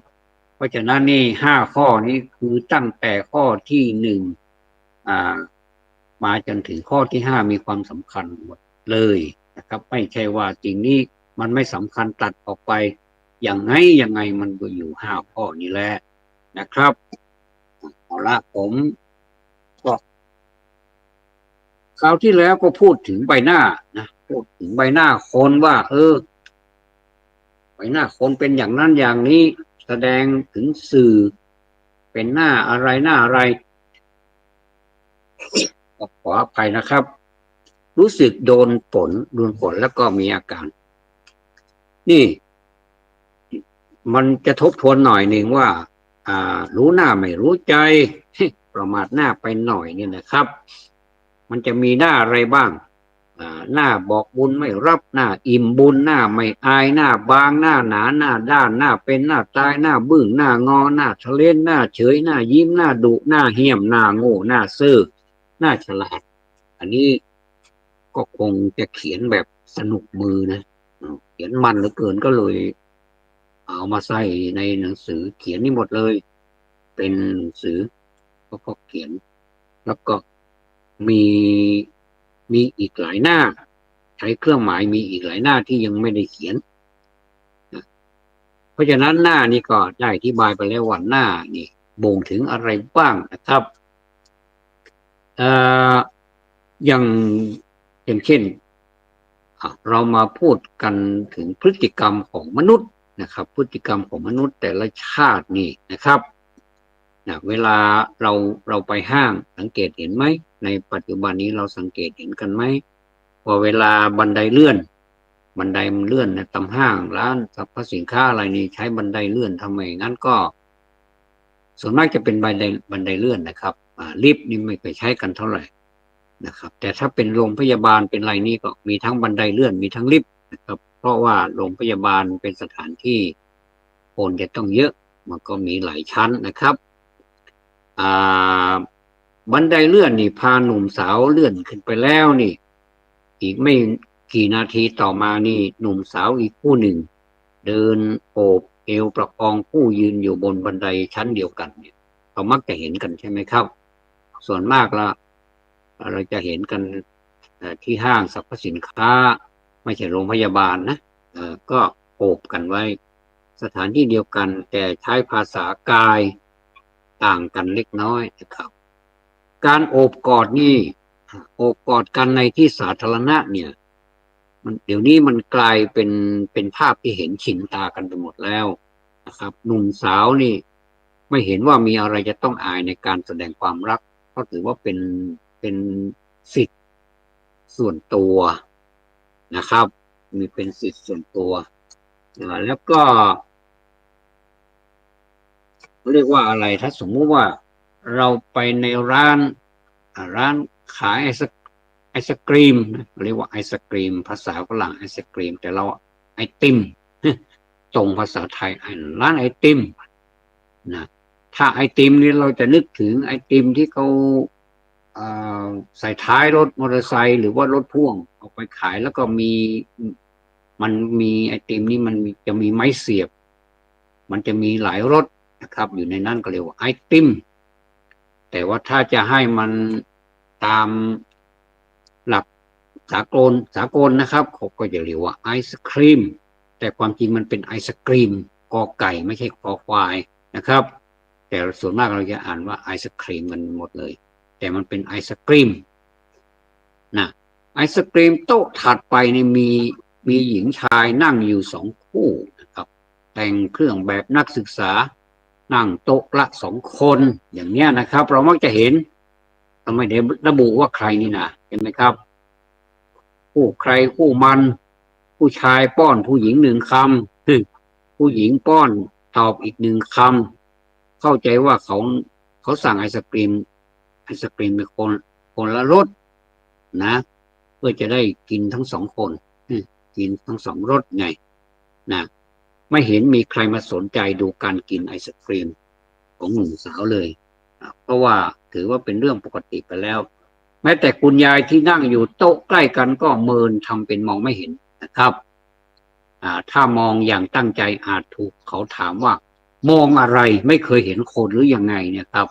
เพราะฉะนั้นนี่5 ข้อนี้คือตั้งแต่ข้อที่1มาจนถึงข้อที่5มีความสำคัญหมดเลยนะครับไม่ใช่ว่าสิ่งนี้มันไม่สำคัญตัดออกไปยังไงมันก็อยู่5 ข้อนี้แหละนะครับเอาละผมก็ คราวที่แล้วก็พูดถึงใบหน้านะพูดถึงใบหน้าคนว่าใบหน้าคนเป็นอย่างนั้นอย่างนี้แสดงถึงสื่อเป็นหน้าอะไรหน้าอะไรขออภัยนะครับรู้สึกโดนฝนแล้วก็มีอาการนี่มันจะทบทวนหน่อยหนึ่งว่ารู้หน้าไม่รู้ใจประมาทหน้าไปหน่อยเนี่ยนะครับมันจะมีหน้าอะไรบ้างหน้าบอกบุญไม่รับหน้าอิ่มบุญหน้าไม่อายหน้าบางหน้าหนาหน้าด้านหน้าเป็นหน้าตายหน้าบึ้งหน้างอหน้าทะเลนหน้าเฉยหน้ายิ้มหน้าดุหน้าเหี้ยมหน้าโง่หน้าซื่อหน้าฉลาดอันนี้ก็คงจะเขียนแบบสนุกมือนะเขียนมันเหลือเกินก็เลยเอามาใส่ในหนังสือเขียนนี่หมดเลยเป็นหนังสือก็เขียนแล้วก็มีอีกหลายหน้าใช้เครื่องหมายมีอีกหลายหน้าที่ยังไม่ได้เขียนเพราะฉะนั้นหน้านี้ก็ได้อธิบายไปแล้วว่าหน้านี่บ่งถึงอะไรบ้างนะครับอย่างเช่นเรามาพูดกันถึงพฤติกรรมของมนุษย์นะครับพฤติกรรมของมนุษย์แต่ละชาตินี่นะครับเวลาเราไปห้างสังเกตเห็นไหมในปัจจุบันนี้เราสังเกตเห็นกันไหมพอเวลาบันไดเลื่อนมันเลื่อนนะตามห้างร้านสรรพสินค้าอะไรนี่ใช้บันไดเลื่อนทำไมงั้นก็ส่วนมากจะเป็นบันไดเลื่อนนะครับลิฟต์นี่ไม่เคยใช้กันเท่าไหร่นะครับแต่ถ้าเป็นโรงพยาบาลเป็นไรนี่ก็มีทั้งบันไดเลื่อนมีทั้งลิฟต์นะครับเพราะว่าโรงพยาบาลเป็นสถานที่คนจะต้องเยอะมันก็มีหลายชั้นนะครับบันไดเลื่อนนี่พาหนุ่มสาวเลื่อนขึ้นไปแล้วนี่อีกไม่กี่นาทีต่อมานี่หนุ่มสาวอีกคู่หนึ่งเดินโอบเอวประคองผู้ยืนอยู่บนบันไดชั้นเดียวกันเนี่ยเรามักจะเห็นกันใช่ไหมครับส่วนมากละเราจะเห็นกันที่ห้างสรรพสินค้าไม่ใช่โรงพยาบาลนะก็โอบกันไว้สถานที่เดียวกันแต่ใช้ภาษากายต่างกันเล็กน้อยนะครับการโอบกอดนี่โอบกอดกันในที่สาธารณะเนี่ยเดี๋ยวนี้มันกลายเป็นภาพที่เห็นชินตากันไปหมดแล้วนะครับหนุ่มสาวนี่ไม่เห็นว่ามีอะไรจะต้องอายในการแสดงความรักเพราะถือว่าเป็นสิทธิ์ส่วนตัวนะครับมีเป็นสิทธิ์ส่วนตัวแล้วก็เรียกว่าอะไรถ้าสมมุติว่าเราไปในร้านขายไอศกรีมเรียกว่าไอศกรีมภาษาฝรั่งไอศกรีมแต่เราไอติมส่งภาษาไทยร้านไอติมนะถ้าไอติมนี่เราจะนึกถึงไอติมที่เขาใส่ท้ายรถมอเตอร์ไซค์หรือว่ารถพ่วงเอาไปขายแล้วก็มันมีไอติมนี่มันจะมีไม้เสียบมันจะมีหลายรสนะครับอยู่ในนั้นก็เรียกว่าไอติมแต่ว่าถ้าจะให้มันตามหลักสากลนะครับเขาก็จะเรียกว่าไอศครีมแต่ความจริงมันเป็นไอศกรีมกอไก่ไม่ใช่คอควายนะครับแต่ส่วนมากเราจะอ่านว่าไอศครีมมันหมดเลยแต่มันเป็นไอศกรีมนะไอศกรีมโต๊ะถัดไปนี่มีหญิงชายนั่งอยู่2 คู่นะครับแต่งเครื่องแบบนักศึกษานั่งโต๊ะละ2 คนอย่างเนี้ยนะครับเรามักจะเห็นทำไมเดี๋ยวระบุว่าใครนี่นะเห็นไหมครับคู่ใครคู่มันผู้ชายป้อนผู้หญิง1 คำผู้หญิงป้อนตอบอีก1 คำเข้าใจว่าเขาสั่งไอศกรีมเป็นคนละรสนะเพื่อจะได้กินทั้ง2 คนกินทั้ง2 รสไงนะไม่เห็นมีใครมาสนใจดูการกินไอศกรีมของหนุ่มสาวเลยเพราะว่าถือว่าเป็นเรื่องปกติไปแล้วแม้แต่คุณยายที่นั่งอยู่โต๊ะใกล้กันก็เมินทำเป็นมองไม่เห็นนะครับถ้ามองอย่างตั้งใจอาจถูกเขาถามว่ามองอะไรไม่เคยเห็นคนหรือยังไงเนี่ยครับ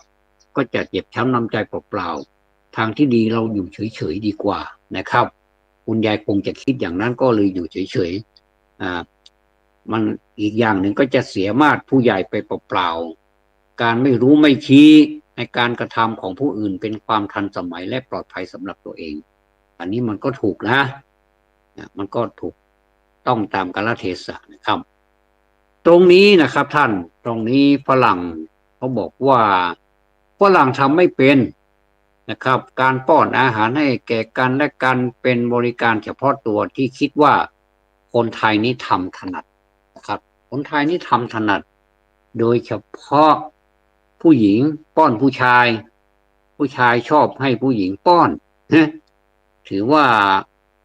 ก็จะเจ็บช้ำน้ำใจเปล่าๆทางที่ดีเราอยู่เฉยๆดีกว่านะครับคุณยายคงจะคิดอย่างนั้นก็เลยอยู่เฉยๆมันอีกอย่างหนึ่งก็จะเสียมาตรผู้ใหญ่ไปเปล่าๆการไม่รู้ไม่ชี้ในการกระทำของผู้อื่นเป็นความทันสมัยและปลอดภัยสำหรับตัวเอง อันนี้มันก็ถูกนะมันก็ถูกต้องตามกาลเทศะนะครับ ตรงนี้นะครับท่านตรงนี้ฝรั่งเขาบอกว่าฝรั่งทำไม่เป็นนะครับการป้อนอาหารให้แก่กันและกันเป็นบริการเฉพาะตัวที่คิดว่าคนไทยนี้ทำถนัดนะครับคนไทยนี้ทำถนัดโดยเฉพาะผู้หญิงป้อนผู้ชายผู้ชายชอบให้ผู้หญิงป้อนถือว่า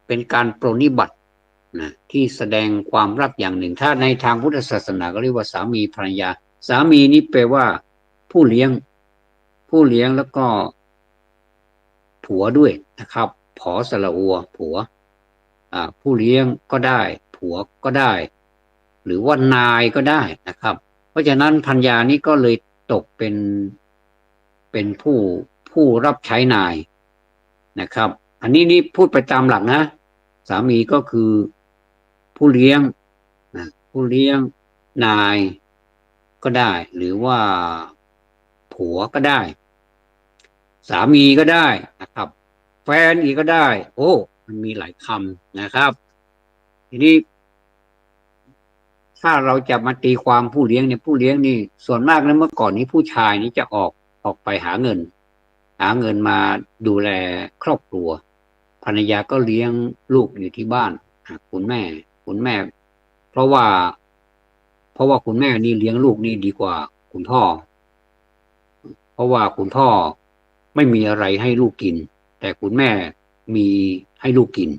เป็นการปรนนิบัตินะที่แสดงความรักอย่างหนึ่งถ้าในทางพุทธศาสนาก็เรียกว่าสามีภรรยาสามีนี่แปลว่าผู้เลี้ยงแล้วก็ผัวด้วยนะครับผอสระอัวผัวผู้เลี้ยงก็ได้ผัวก็ได้หรือว่านายก็ได้นะครับเพราะฉะนั้นภรรยานี้ก็เลยตกเป็นผู้รับใช้นายนะครับอันนี้นี่พูดไปตามหลักนะสามีก็คือผู้เลี้ยงผู้เลี้ยงนายก็ได้หรือว่าผัวก็ได้สามีก็ได้นะครับแฟนอีกก็ได้โอ้มันมีหลายคำนะครับทีนี้ถ้าเราจะมาตีความผู้เลี้ยงเนี่ยผู้เลี้ยงนี่ส่วนมากแล้วเมื่อก่อนนี้ผู้ชายนี่จะออกไปหาเงินมาดูแลครอบครัวภรรยาก็เลี้ยงลูกอยู่ที่บ้านคุณแม่เพราะว่าคุณแม่นี่เลี้ยงลูกนี่ดีกว่าคุณพ่อเพราะว่าคุณพ่อไม่มีอะไรให้ลูกกินแต่คุณแม่มีให้ลูกกิน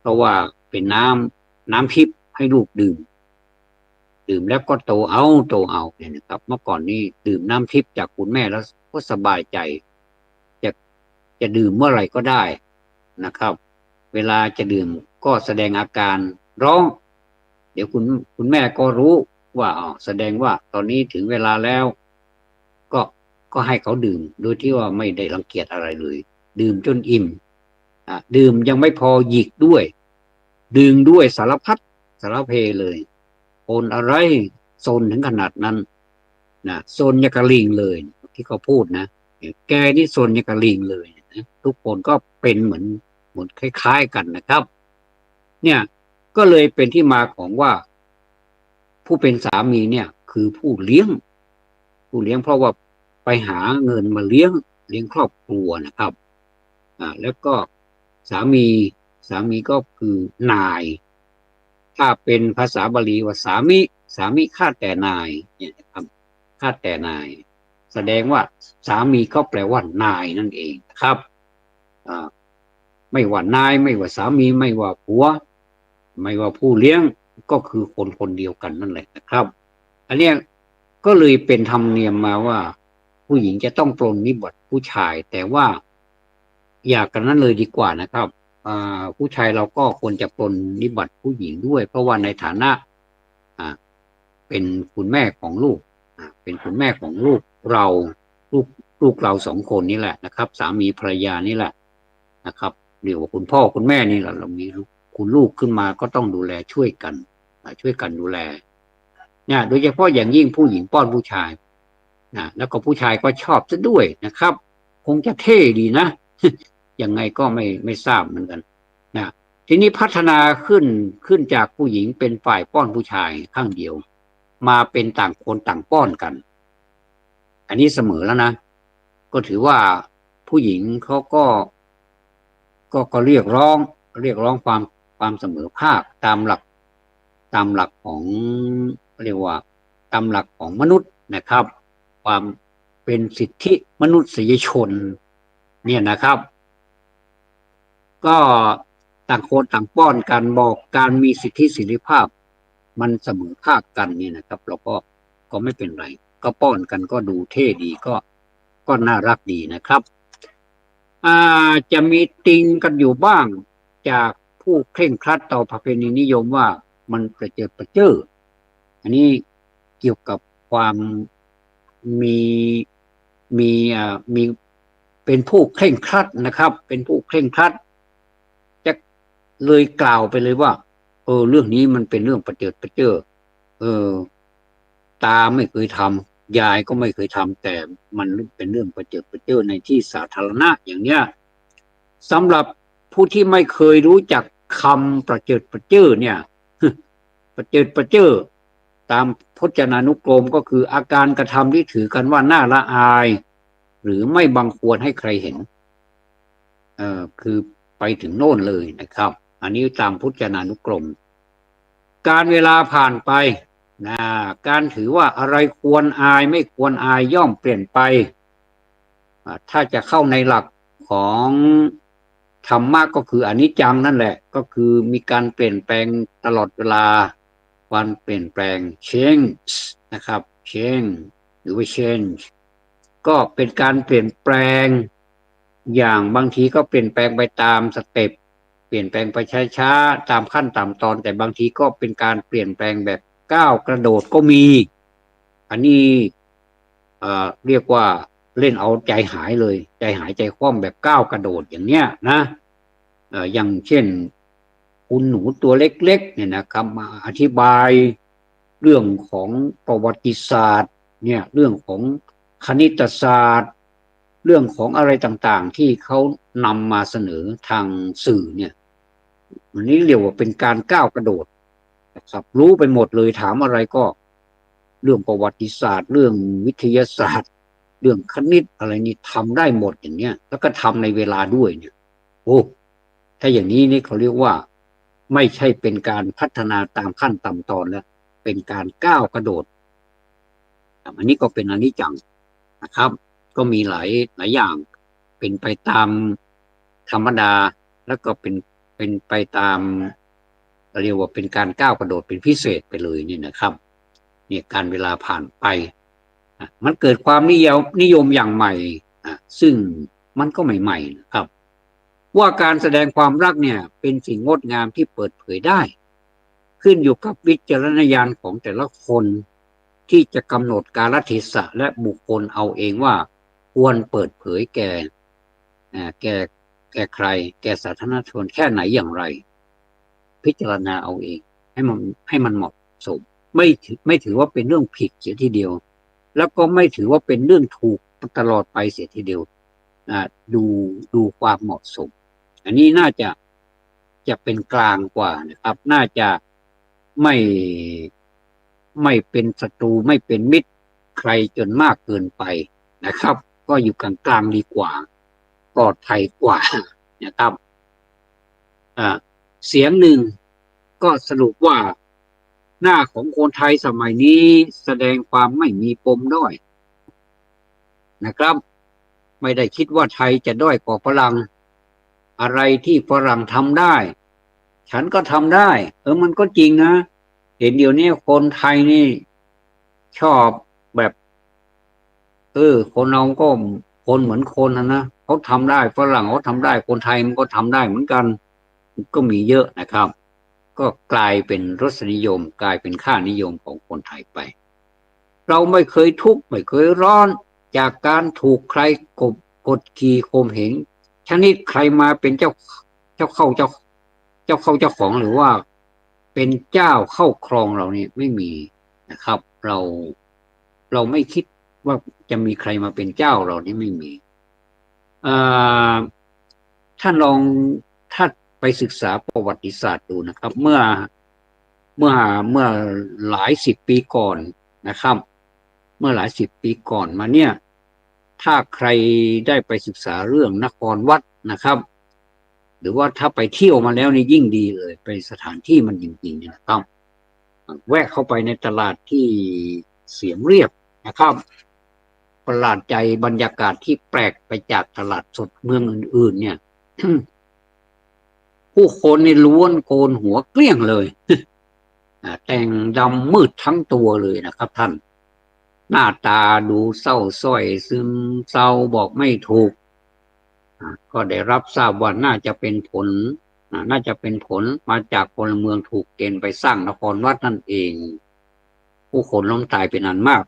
เพราะว่าเป็นน้ำทิพย์ให้ลูกดื่มแล้วก็โตเอาเนี่ยนะครับเมื่อก่อนนี้ดื่มน้ำทิพย์จากคุณแม่แล้วก็สบายใจจะจะดื่มเมื่อไหร่ก็ได้นะครับเวลาจะดื่มก็แสดงอาการร้องเดี๋ยวคุณแม่ก็รู้ว่าแสดงว่าตอนนี้ถึงเวลาแล้วก็ก็ให้เขาดื่มโดยที่ว่าไม่ได้รังเกียจอะไรเลยดื่มจนอิ่มดื่มยังไม่พอหยิกด้วยดื่มด้วยสารพัดสารเพเลยโอนอะไรโซนถึงขนาดนั้นนะโซนยากะลิงเลยที่เขาพูดนะแกนี่โซนยากะลิงเลยนะทุกคนก็เป็นเหมือนคล้ายๆกันนะครับเนี่ยก็เลยเป็นที่มาของว่าผู้เป็นสามีเนี่ยคือผู้เลี้ยงเพราะว่าไปหาเงินมาเลี้ยงครอบครัวนะครับแล้วก็สามีก็คือนายถ้าเป็นภาษาบาลีว่าสามิข้าแต่นายเนี่ยนะครับข้าแต่นายแสดงว่าสามีก็แปลว่านายนั่นเองครับไม่ว่านายไม่ว่าสามีไม่ว่าผัวไม่ว่าผู้เลี้ยงก็คือคนเดียวกันนั่นแหละนะครับอันเนี้ยก็เลยเป็นธรรมเนียมมาว่าผู้หญิงจะต้องปรนนิบัติผู้ชายแต่ว่าอยากกันนั้นเลยดีกว่านะครับผู้ชายเราก็ควรจะปรนนิบัติผู้หญิงด้วยเพราะว่าในฐานะเป็นคุณแม่ของลูกเป็นคุณแม่ของเราลูกเราสองคนนี่แหละนะครับสามีภรรยานี่แหละนะครับเรียกว่าคุณพ่อคุณแม่นี่แหละเรามีคุณลูกขึ้นมาก็ต้องดูแลช่วยกันดูแลเนี่ยโดยเฉพาะอย่างยิ่งผู้หญิงป้อนผู้ชายแล้วก็ผู้ชายก็ชอบซะด้วยนะครับคงจะเท่ดีนะ ยังไงก็ไม่ทราบเหมือนกันนะทีนี้พัฒนาขึ้นจากผู้หญิงเป็นฝ่ายป้อนผู้ชายข้างเดียวมาเป็นต่างคนต่างป้อนกันอันนี้เสมอแล้วนะก็ถือว่าผู้หญิงเขาก็เรียกร้องความเสมอภาคตามหลักของเรียกว่าตามหลักของมนุษย์นะครับความเป็นสิทธิมนุษยชนเนี่ยนะครับก็ต่างคนต่างป้อนกันบอกการมีสิทธิเสรีภาพมันเสมอภาคกันนี่นะครับเราก็ไม่เป็นไรก็ป้อนกันก็ดูเท่ดีก็น่ารักดีนะครับจะมีติงกันอยู่บ้างจากผู้เคร่งครัดต่อประเพณีนิยมว่ามันประเจิดอันนี้เกี่ยวกับความมีเป็นผู้เคร่งครัดนะครับเป็นผู้เคร่งครัดจะเลยกล่าวไปเลยว่าเรื่องนี้มันเป็นเรื่องประเจิดตาไม่เคยทำยายก็ไม่เคยทำแต่มันเป็นเรื่องประเจิดในที่สาธารณะอย่างเนี้ยสำหรับ ผู้ที่ไม่เคยรู้จักคำประเจิดประเจ้อเนี่ยประเจิดประเจ้อตามพจนานุกรมก็คืออาการกระทำที่ถือกันว่าน่าละอายหรือไม่บังควรให้ใครเห็นคือไปถึงโน่นเลยนะครับอันนี้ตามพจนานุกรมการเวลาผ่านไปนะการถือว่าอะไรควรอายไม่ควรอายย่อมเปลี่ยนไปถ้าจะเข้าในหลักของธรรมะก็คืออนิจจังนั่นแหละก็คือมีการเปลี่ยนแปลงตลอดเวลาการเปลี่ยนแปลง change นะครับ change หรือว่า change ก็เป็นการเปลี่ยนแปลงอย่างบางทีก็เปลี่ยนแปลงไปตามสเต็ปเปลี่ยนแปลงไปช้าๆตามขั้นตามตอนแต่บางทีก็เป็นการเปลี่ยนแปลงแบบก้าวกระโดดก็มีอันนี้เรียกว่าเล่นเอาใจหายเลยใจหายใจคว่ำแบบก้าวกระโดดอย่างเนี้ยนะอย่างเช่นคุณหนูตัวเล็กๆเนี่ยนะครับมาอธิบายเรื่องของประวัติศาสตร์เนี่ยเรื่องของคณิตศาสตร์เรื่องของอะไรต่างๆที่เขานำมาเสนอทางสื่อเนี่ยอันนี้เรียกว่าเป็นการก้าวกระโดดนะครับรู้ไปหมดเลยถามอะไรก็เรื่องประวัติศาสตร์เรื่องวิทยาศาสตร์เรื่องคณิตอะไรนี่ทำได้หมดอย่างเนี้ยแล้วก็ทำในเวลาด้วยเนี่ยโอ้ถ้าอย่างนี้นี่เขาเรียกว่าไม่ใช่เป็นการพัฒนาตามขั้นตามตอนแล้วเป็นการก้าวกระโดดอันนี้ก็เป็นอนิจจังนะครับก็มีหลายอย่างเป็นไปตามธรรมดาแล้วก็เป็นไปตามเรียกว่าเป็นการก้าวกระโดดเป็นพิเศษไปเลยนี่นะครับเนี่ยการเวลาผ่านไปมันเกิดความนิยมอย่างใหม่ซึ่งมันก็ใหม่ๆนะครับว่าการแสดงความรักเนี่ยเป็นสิ่งงดงามที่เปิดเผยได้ขึ้นอยู่กับวิจารณญาณของแต่ละคนที่จะกำหนดกาลเทศะและบุคคลเอาเองว่าควรเปิดเผยแก่ใครแก่สาธารณชนแค่ไหนอย่างไรพิจารณาเอาเองให้มันเหมาะสมไม่ถือว่าเป็นเรื่องผิดเสียทีเดียวแล้วก็ไม่ถือว่าเป็นเรื่องถูกตลอดไปเสียทีเดียวดูความเหมาะสมอันนี้น่าจะเป็นกลางกว่านะครับน่าจะไม่เป็นศัตรูไม่เป็นมิตรใครจนมากเกินไปนะครับก็อยู่กลางๆดีกว่าปลอดภัยกว่านะครับเสียงหนึ่งก็สรุปว่าหน้าของคนไทยสมัยนี้แสดงความไม่มีปมด้อยนะครับไม่ได้คิดว่าไทยจะด้อยกว่าฝรั่งอะไรที่ฝรั่งทำได้ฉันก็ทำได้มันก็จริงนะเห็นเดี๋ยวนี้คนไทยนี่ชอบแบบคนเราก็คนเหมือนคนนะเขาทำได้ฝรั่งเขาทำได้คนไทยมันก็ทำได้เหมือนกันก็มีเยอะนะครับก็กลายเป็นรสนิยมกลายเป็นค่านิยมของคนไทยไปเราไม่เคยทุกข์ไม่เคยร้อนจากการถูกใครกดขี่ข่มเหงชนิดใครมาเป็นเจ้าเข้าเจ้าของหรือว่าเป็นเจ้าเข้าครองเราเนี่ยไม่มีนะครับเราไม่คิดว่าจะมีใครมาเป็นเจ้าเรานี่ไม่มีท่านลองถ้าไปศึกษาประวัติศาสตร์ดูนะครับเมื่อหลายสิบปีก่อนนะครับเมื่อหลายสิบปีก่อนมาเนี่ยถ้าใครได้ไปศึกษาเรื่องนครวัดนะครับหรือว่าถ้าไปเที่ยวมาแล้วนี่ยิ่งดีเลยไปสถานที่มันจริงๆนะครับแวะเข้าไปในตลาดที่เสียมเรียบนะครับประหลาดใจบรรยากาศที่แปลกไปจากตลาดสดเมืองอื่นๆเนี่ย ผู้คนนี่ล้วนโกนหัวเกลี้ยงเลย แต่งดำมืดทั้งตัวเลยนะครับท่านหน้าตาดูเศร้าส้อยซึมเศร้าบอกไม่ถูกก็ได้รับทราบว่าน่าจะเป็นผลมาจากพลเมืองถูกเกณฑ์ไปสร้างนครวัดนั่นเองผู้คนล้มตายเป็นอันมาก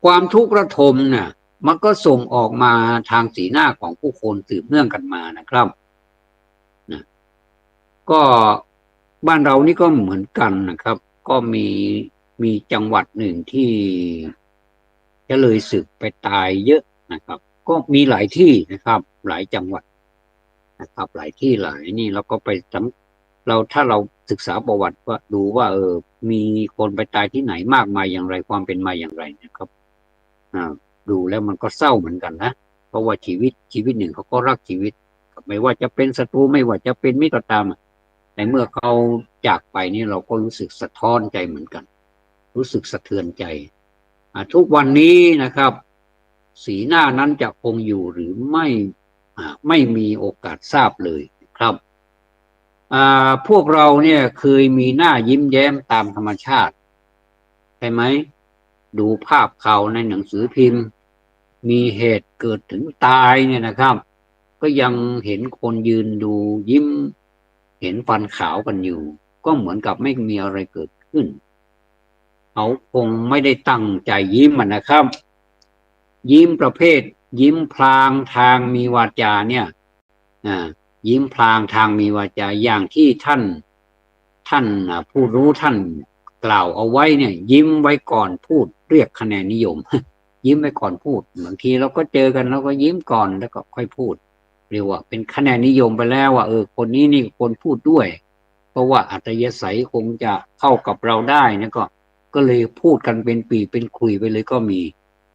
ความทุกข์ระทมเนี่ยมันก็ส่งออกมาทางสีหน้าของผู้คนสืบเนื่องกันมานะครับก็บ้านเรานี่ก็เหมือนกันนะครับก็มีจังหวัดหนึ่งที่จะเลยศึกไปตายเยอะนะครับก็มีหลายที่นะครับหลายจังหวัด นะครับหลายที่หลายนี่เราก็ไปเราถ้าเราศึกษาประวัติว่าดูว่ามีคนไปตายที่ไหนมากมายอย่างไรความเป็นมาอย่างไรนะครับอ่าดูแล้วมันก็เศร้าเหมือนกันนะเพราะว่าชีวิตหนึ่งเขาก็รักชีวิตไม่ว่าจะเป็นศัตรูไม่ว่าจะเป็นมิตรก็ตามในเมื่อเขาจากไปนี่เราก็รู้สึกสะท้อนใจเหมือนกันรู้สึกสะเทือนใจทุกวันนี้นะครับสีหน้านั้นจะคงอยู่หรือไม่มีโอกาสทราบเลยครับพวกเราเนี่ยเคยมีหน้ายิ้มแย้มตามธรรมชาติใช่ไหมดูภาพข่าวในหนังสือพิมพ์มีเหตุเกิดถึงตายเนี่ยนะครับก็ยังเห็นคนยืนดูยิ้มเห็นฟันขาวกันอยู่ก็เหมือนกับไม่มีอะไรเกิดขึ้นเขาคงไม่ได้ตั้งใจยิ้มนะครับยิ้มประเภทยิ้มพลางทางมีวาจาเนี่ยยิ้มพลางทางมีวาจาอย่างที่ท่านผู้รู้ท่านกล่าวเอาไว้เนี่ยยิ้มไว้ก่อนพูดเรียกคะแนนนิยมยิ้มไว้ก่อนพูดบางทีเราก็เจอกันเราก็ยิ้มก่อนแล้วก็ค่อยพูดเรียกว่าเป็นคะแนนนิยมไปแล้วว่าคนนี้นี่คนพูดด้วยเพราะว่าอัตยสัยคงจะเข้ากับเราได้นะก็เลยพูดกันเป็นปีเป็นคุยไปเลยก็มี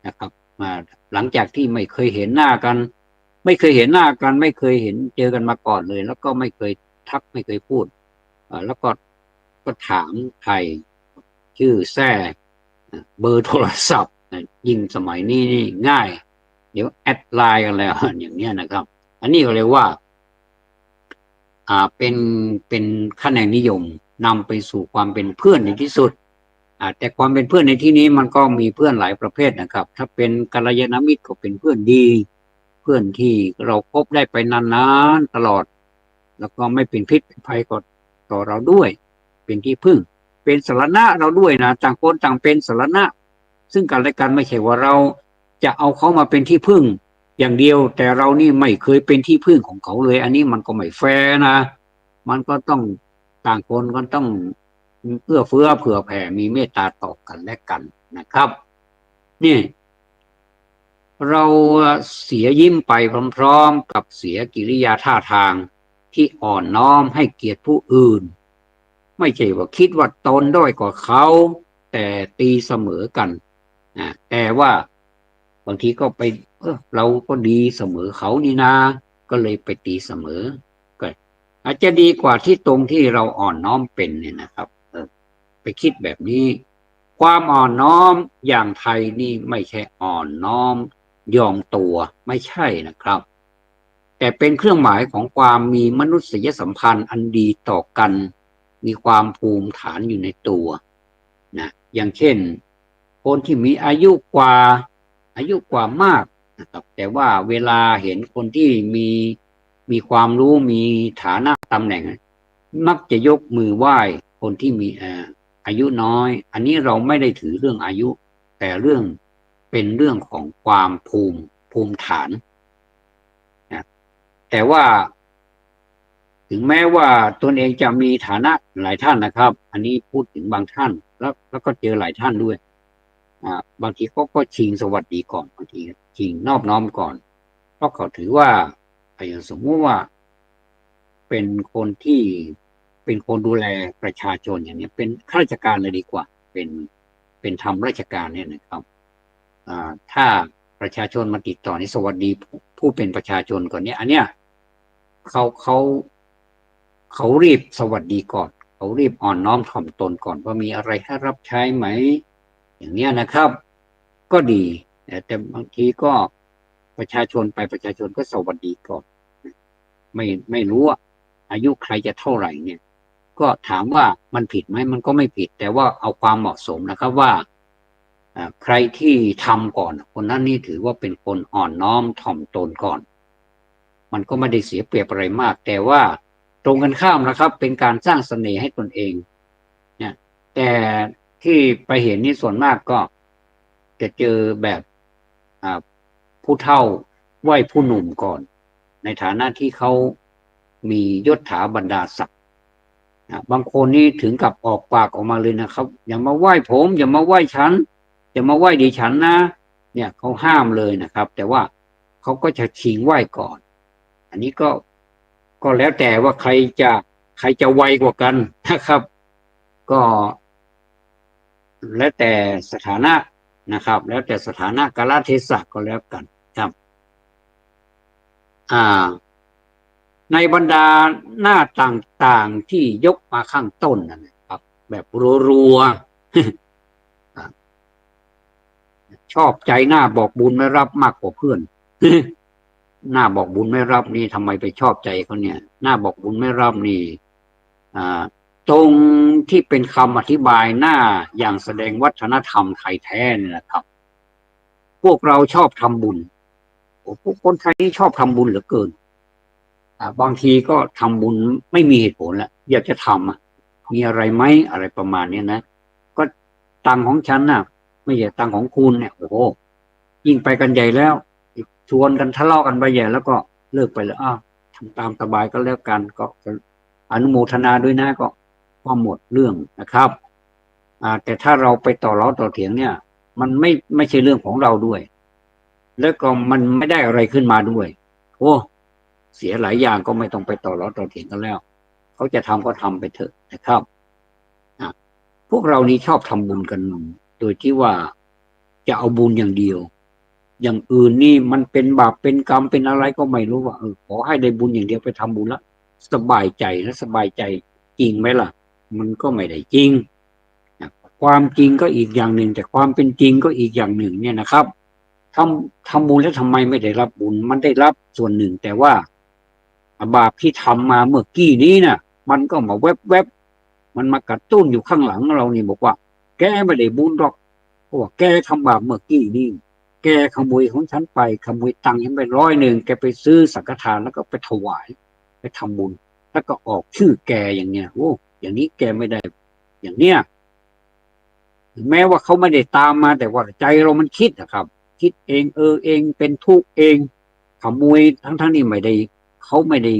นะครับมาหลังจากที่ไม่เคยเห็นหน้ากันไม่เคยเห็นหน้ากันไม่เคยเห็นเจอกันมาก่อนเลยแล้วก็ไม่เคยทักไม่เคยพูดแล้วก็ถามใครชื่อแท้เบอร์โทรศัพท์ยิ่งสมัยนี้นี่ง่ายเดี๋ยวแอดไลน์กันแล้วอย่างนี้นะครับอันนี้ก็เรียกว่าเป็นคะแนนนิยมนำไปสู่ความเป็นเพื่อนในที่สุดแต่ความเป็นเพื่อนในที่นี้มันก็มีเพื่อนหลายประเภทนะครับถ้าเป็นกัลยาณมิตรก็เป็นเพื่อนดีเพื่อนที่เราคบได้ไปนานๆตลอดแล้วก็ไม่เป็นพิษเป็นภัยต่อเราด้วยเป็นที่พึ่งเป็นสรณะเราด้วยนะต่างคนต่างเป็นสรณะซึ่งกันและกันไม่ใช่ว่าเราจะเอาเขามาเป็นที่พึ่งอย่างเดียวแต่เรานี่ไม่เคยเป็นที่พึ่งของเขาเลยอันนี้มันก็ไม่แฟร์นะมันก็ต้องต่างคนก็ต้องเอื้อเฟื้อเผื่อแผ่มีเมตตาต่อกันและกันนะครับนี่เราเสียยิ้มไปพร้อมๆกับเสียกิริยาท่าทางที่อ่อนน้อมให้เกียรติผู้อื่นไม่ใช่ว่าคิดว่าตนด้อยกว่าเขาแต่ตีเสมอกันแต่ว่าบางทีก็ไปเราก็ดีเสมอเขานี่นาก็เลยไปตีเสมอก็อาจจะดีกว่าที่ตรงที่เราอ่อนน้อมเป็นเนี่ยนะครับไปคิดแบบนี้ความอ่อนน้อมอย่างไทยนี่ไม่ใช่อ่อนน้อมยอมตัวไม่ใช่นะครับแต่เป็นเครื่องหมายของความมีมนุษยสัมพันธ์อันดีต่อกันมีความภูมิฐานอยู่ในตัวนะอย่างเช่นคนที่มีอายุกว่ามากนะครับแต่ว่าเวลาเห็นคนที่มีความรู้มีฐานะตำแหน่งมักจะยกมือไหว้คนที่มีอายุน้อยอันนี้เราไม่ได้ถือเรื่องอายุแต่เป็นเรื่องของความภูมิฐานนะแต่ว่าถึงแม้ว่าตนเองจะมีฐานะหลายท่านนะครับอันนี้พูดถึงบางท่านแล้วก็เจอหลายท่านด้วยบางทีก็ชิงสวัสดีก่อนบางทีชิงนอบน้อมก่อนเพราะเขาถือว่าอย่างสมมติว่าเป็นคนที่เป็นคนดูแลประชาชนอย่างนี้เป็นข้าราชการเลยดีกว่าเป็นทำราชการเนี่ยนะครับถ้าประชาชนมาติดต่อในสวัสดีผู้เป็นประชาชนก่อนเนี่ยอันเนี้ยเขาเขาเขารีบสวัสดีก่อนเขารีบอ่อนน้อมถ่อมตนก่อนว่ามีอะไรให้รับใช้ไหมอย่างเนี้ยนะครับก็ดีแต่บางทีก็ประชาชนก็สวัสดีก่อนไม่รู้ว่าอายุใครจะเท่าไหร่เนี่ยก็ถามว่ามันผิดไหมมันก็ไม่ผิดแต่ว่าเอาความเหมาะสมนะครับว่าใครที่ทำก่อนคนนั้นนี่ถือว่าเป็นคนอ่อนน้อมถ่อมตนก่อนมันก็ไม่ได้เสียเปรียบอะไรมากแต่ว่าตรงกันข้ามนะครับเป็นการสร้างเสน่ห์ให้ตนเองเนี่ยแต่ที่ไปเห็นนี่ส่วนมากก็จะเจอแบบผู้เฒ่าไหว้ผู้หนุ่มก่อนในฐานะที่เขามียศถาบรรดาศักดิ์บางคนนี่ถึงกับออกปากออกมาเลยนะครับอย่ามาไหว้ผมอย่ามาไหว้ฉันอย่ามาไหว้ดิฉันนะเนี่ยเขาห้ามเลยนะครับแต่ว่าเขาก็จะชิงไหว้ก่อนอันนี้ก็ ก็แล้วแต่ว่าใครจะไวกว่ากันนะครับ ก็แล้วแต่สถานะนะครับ แล้วแต่สถานะกาลเทศะก็แล้วกันครับอ่าในบรรดาหน้าต่างๆที่ยกมาข้างต้นนะครับแบบรัวๆ ชอบใจหน้าบอกบุญไม่รับมากกว่าเพื่อนหน้าบอกบุญไม่รับนี่ทำไมไปชอบใจเขาเนี่ยหน้าบอกบุญไม่รับนี่อ่าตรงที่เป็นคำอธิบายหน้าอย่างแสดงวัฒนธรรมไทยแท้เนี่ยนะครับพวกเราชอบทำบุญพวกคนไทยนี่ชอบทำบุญเหลือเกินบางทีก็ทำบุญไม่มีเหตุผลแล้วอยากจะทำมีอะไรไหมอะไรประมาณนี้นะก็ตังของฉันน่ะไม่ใช่ตังของคุณเนี่ยโอ้โหยิ่งไปกันใหญ่แล้วชวนกันทะเลาะกันไปใหญ่แล้วก็เลิกไปเลยทำตามสบายก็แล้วกันก็อนุโมทนาด้วยนะก็หมดเรื่องนะครับแต่ถ้าเราไปต่อล้อต่อเถียงเนี่ยมันไม่ใช่เรื่องของเราด้วยแล้วก็มันไม่ได้อะไรขึ้นมาด้วยโอ้เสียหลายอย่างก็ไม่ต้องไปต่อล้อต่อเถียงกันแล้วเขาจะทำก็ทำไปเถอะนะครับพวกเรานี้ชอบทำบุญกันโดยที่ว่าจะเอาบุญอย่างเดียวอย่างอื่นนี่มันเป็นบาปเป็นกรรมเป็นอะไรก็ไม่รู้ว่าขอให้ได้บุญอย่างเดียวไปทำบุญแล้วสบายใจและสบายใจจริงไหมล่ะมันก็ไม่ได้จริงความจริงก็อีกอย่างหนึ่งแต่ความเป็นจริงก็อีกอย่างหนึ่งเนี่ยนะครับทำบุญแล้วทำไมไม่ได้รับบุญมันได้รับส่วนหนึ่งแต่ว่าบาปที่ทำมาเมื่อกี้นี้น่ะมันก็มาแวบมันมากระตุ้นอยู่ข้างหลังเรานี่บอกว่าแกไม่ได้บุญหรอกเพราะว่าแกทำบาปเมื่อกี้นี้แกขโมยของฉันไปขโมยตังค์ฉันไป100แกไปซื้อสังฆทานแล้วก็ไปถวายไปทำบุญแล้วก็ออกชื่อแกอย่างเนี้ยโอ้อย่างนี้แกไม่ได้อย่างเนี้ยถึงแม้ว่าเขาไม่ได้ตามมาแต่ว่าใจเรามันคิดนะครับคิดเองเองเป็นทุกข์เองขโมยทั้งนี่ไม่ได้เขาไม่ได้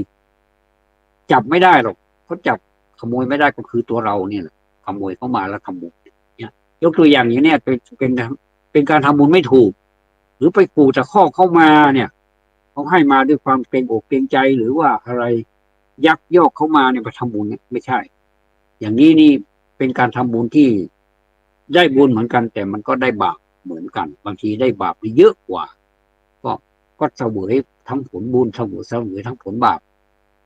จับไม่ได้หรอกเขาจับขโมยไม่ได้ก็คือตัวเราเนี่ยขโมยเข้ามาแล้วขโมยเนี่ยยกตัวอย่างอย่างเนี้ยเป็นการทำบุญไม่ถูกหรือไปขู่จะข้อเข้ามาเนี่ยเขาให้มาด้วยความเกรงอกเกรงใจหรือว่าอะไรยักยอกเข้ามาเนี่ยไปทำบุญเนี่ยไม่ใช่อย่างนี้นี่เป็นการทำบุญที่ได้บุญเหมือนกันแต่มันก็ได้บาปเหมือนกันบางทีได้บาปเยอะกว่าก็ก็เสวยทั้งผลบุญเสวยทั้งผลบาป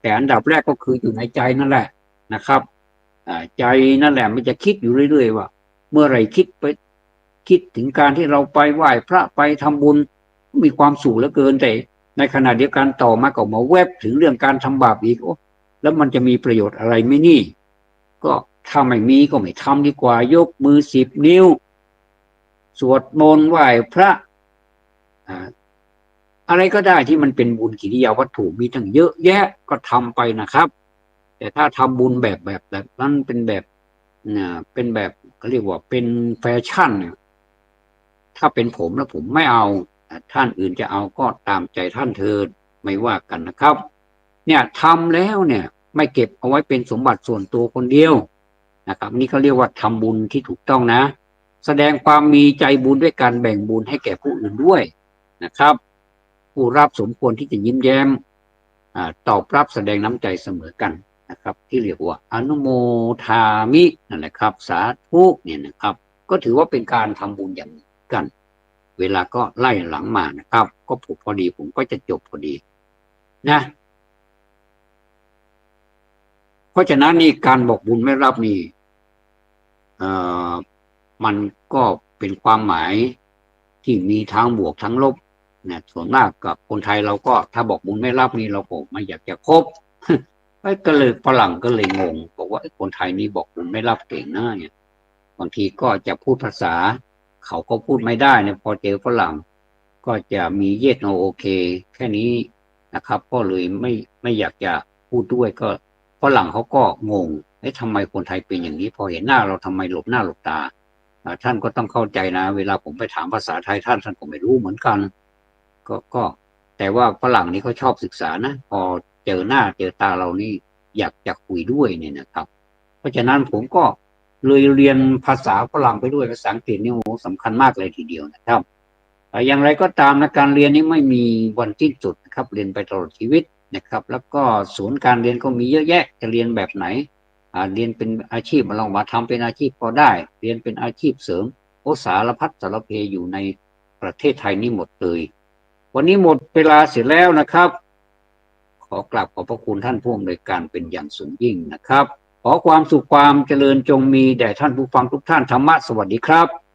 แต่อันดับแรกก็คืออยู่ในใจนั่นแหละนะครับใจนั่นแหละมันจะคิดอยู่เรื่อยๆว่าเมื่อไหร่คิดถึงการที่เราไปไหว้พระไปทำบุญมีความสุขเหลือเกินแต่ในขณะเดียวกันต่อมาก็มาแวบถึงเรื่องการทำบาปอีกโอ้แล้วมันจะมีประโยชน์อะไรไหมนี่ก็ถ้าไม่มีก็ไม่ทำดีกว่ายกมือ10 นิ้วสวดมนต์ไหว้พระอะไรก็ได้ที่มันเป็นบุญกิริยาวัตถุมีทั้งเยอะแยะก็ทำไปนะครับแต่ถ้าทำบุญแบบนั้นเป็นแบบเขาเรียกว่าเป็นแฟชั่นเนี่ยถ้าเป็นผมแล้วผมไม่เอาท่านอื่นจะเอาก็ตามใจท่านเถิดไม่ว่ากันนะครับเนี่ยทำแล้วเนี่ยไม่เก็บเอาไว้เป็นสมบัติส่วนตัวคนเดียวนะครับนี่เขาเรียกว่าทำบุญที่ถูกต้องนะแสดงความมีใจบุญด้วยการแบ่งบุญให้แก่ผู้อื่นด้วยนะครับผู้รับสมควรที่จะยิ้มแย้มตอบรับแสดงน้ำใจเสมอกันนะครับที่เรียกว่าอนุโมทามินั่นแหละครับสาธุเนี่ยนะครับก็ถือว่าเป็นการทำบุญอย่างกันเวลาก็ไล่หลังมานะครับก็ผูกพอดีผมก็จะจบพอดีนะเพราะฉะนั้นนี่การบอกบุญไม่รับนี่มันก็เป็นความหมายที่มีทั้งบวกทั้งลบนะส่วนมากกับคนไทยเราก็ถ้าบอกบุญไม่รับนี่เราก็ไม่อยากจะคบก็เลยฝรั่งก็เลยงงบอกว่าคนไทยนี่บอกบุญไม่รับเก่งนะเนี่ยบางทีก็จะพูดภาษาเขาก็พูดไม่ได้เนี่ยพอเจอฝรั่งก็จะมีเยสโนโอเคแค่นี้นะครับก็เลยไม่อยากจะพูดด้วยก็ฝรั่งเขาก็งงทำไมคนไทยเป็นอย่างนี้พอเห็นหน้าเราทำไมหลบหน้าหลบตาท่านก็ต้องเข้าใจนะเวลาผมไปถามภาษาไทยท่านก็ไม่รู้เหมือนกันก็แต่ว่าฝรั่งนี่เขาชอบศึกษานะพอเจอหน้าเจอตาเรานี่อยากจะคุยด้วยเนี่ยนะครับเพราะฉะนั้นผมก็เลยเรียนภาษาฝรั่งไปด้วยภาษาอังกฤษนี่โอ้สำคัญมากเลยทีเดียวนะครับอย่างไรก็ตามนะการเรียนนี้ไม่มีวันสิ้นสุดนะครับเรียนไปตลอดชีวิต นะครับแล้วก็ศูนย์การเรียนก็มีเยอะแยะจะเรียนแบบไหนเรียนเป็นอาชีพลองมาทำเป็นอาชีพก็ได้เรียนเป็นอาชีพเสริมโอสารพัดสารเพอยู่ในประเทศไทยนี่หมดเลยวันนี้หมดเวลาเสร็จแล้วนะครับขอกราบขอบพระคุณท่านผู้อำนวยการเป็นอย่างสูงยิ่งนะครับขอความสุขความเจริญจงมีแด่ท่านผู้ฟังทุกท่านธรรมะสวัสดีครับ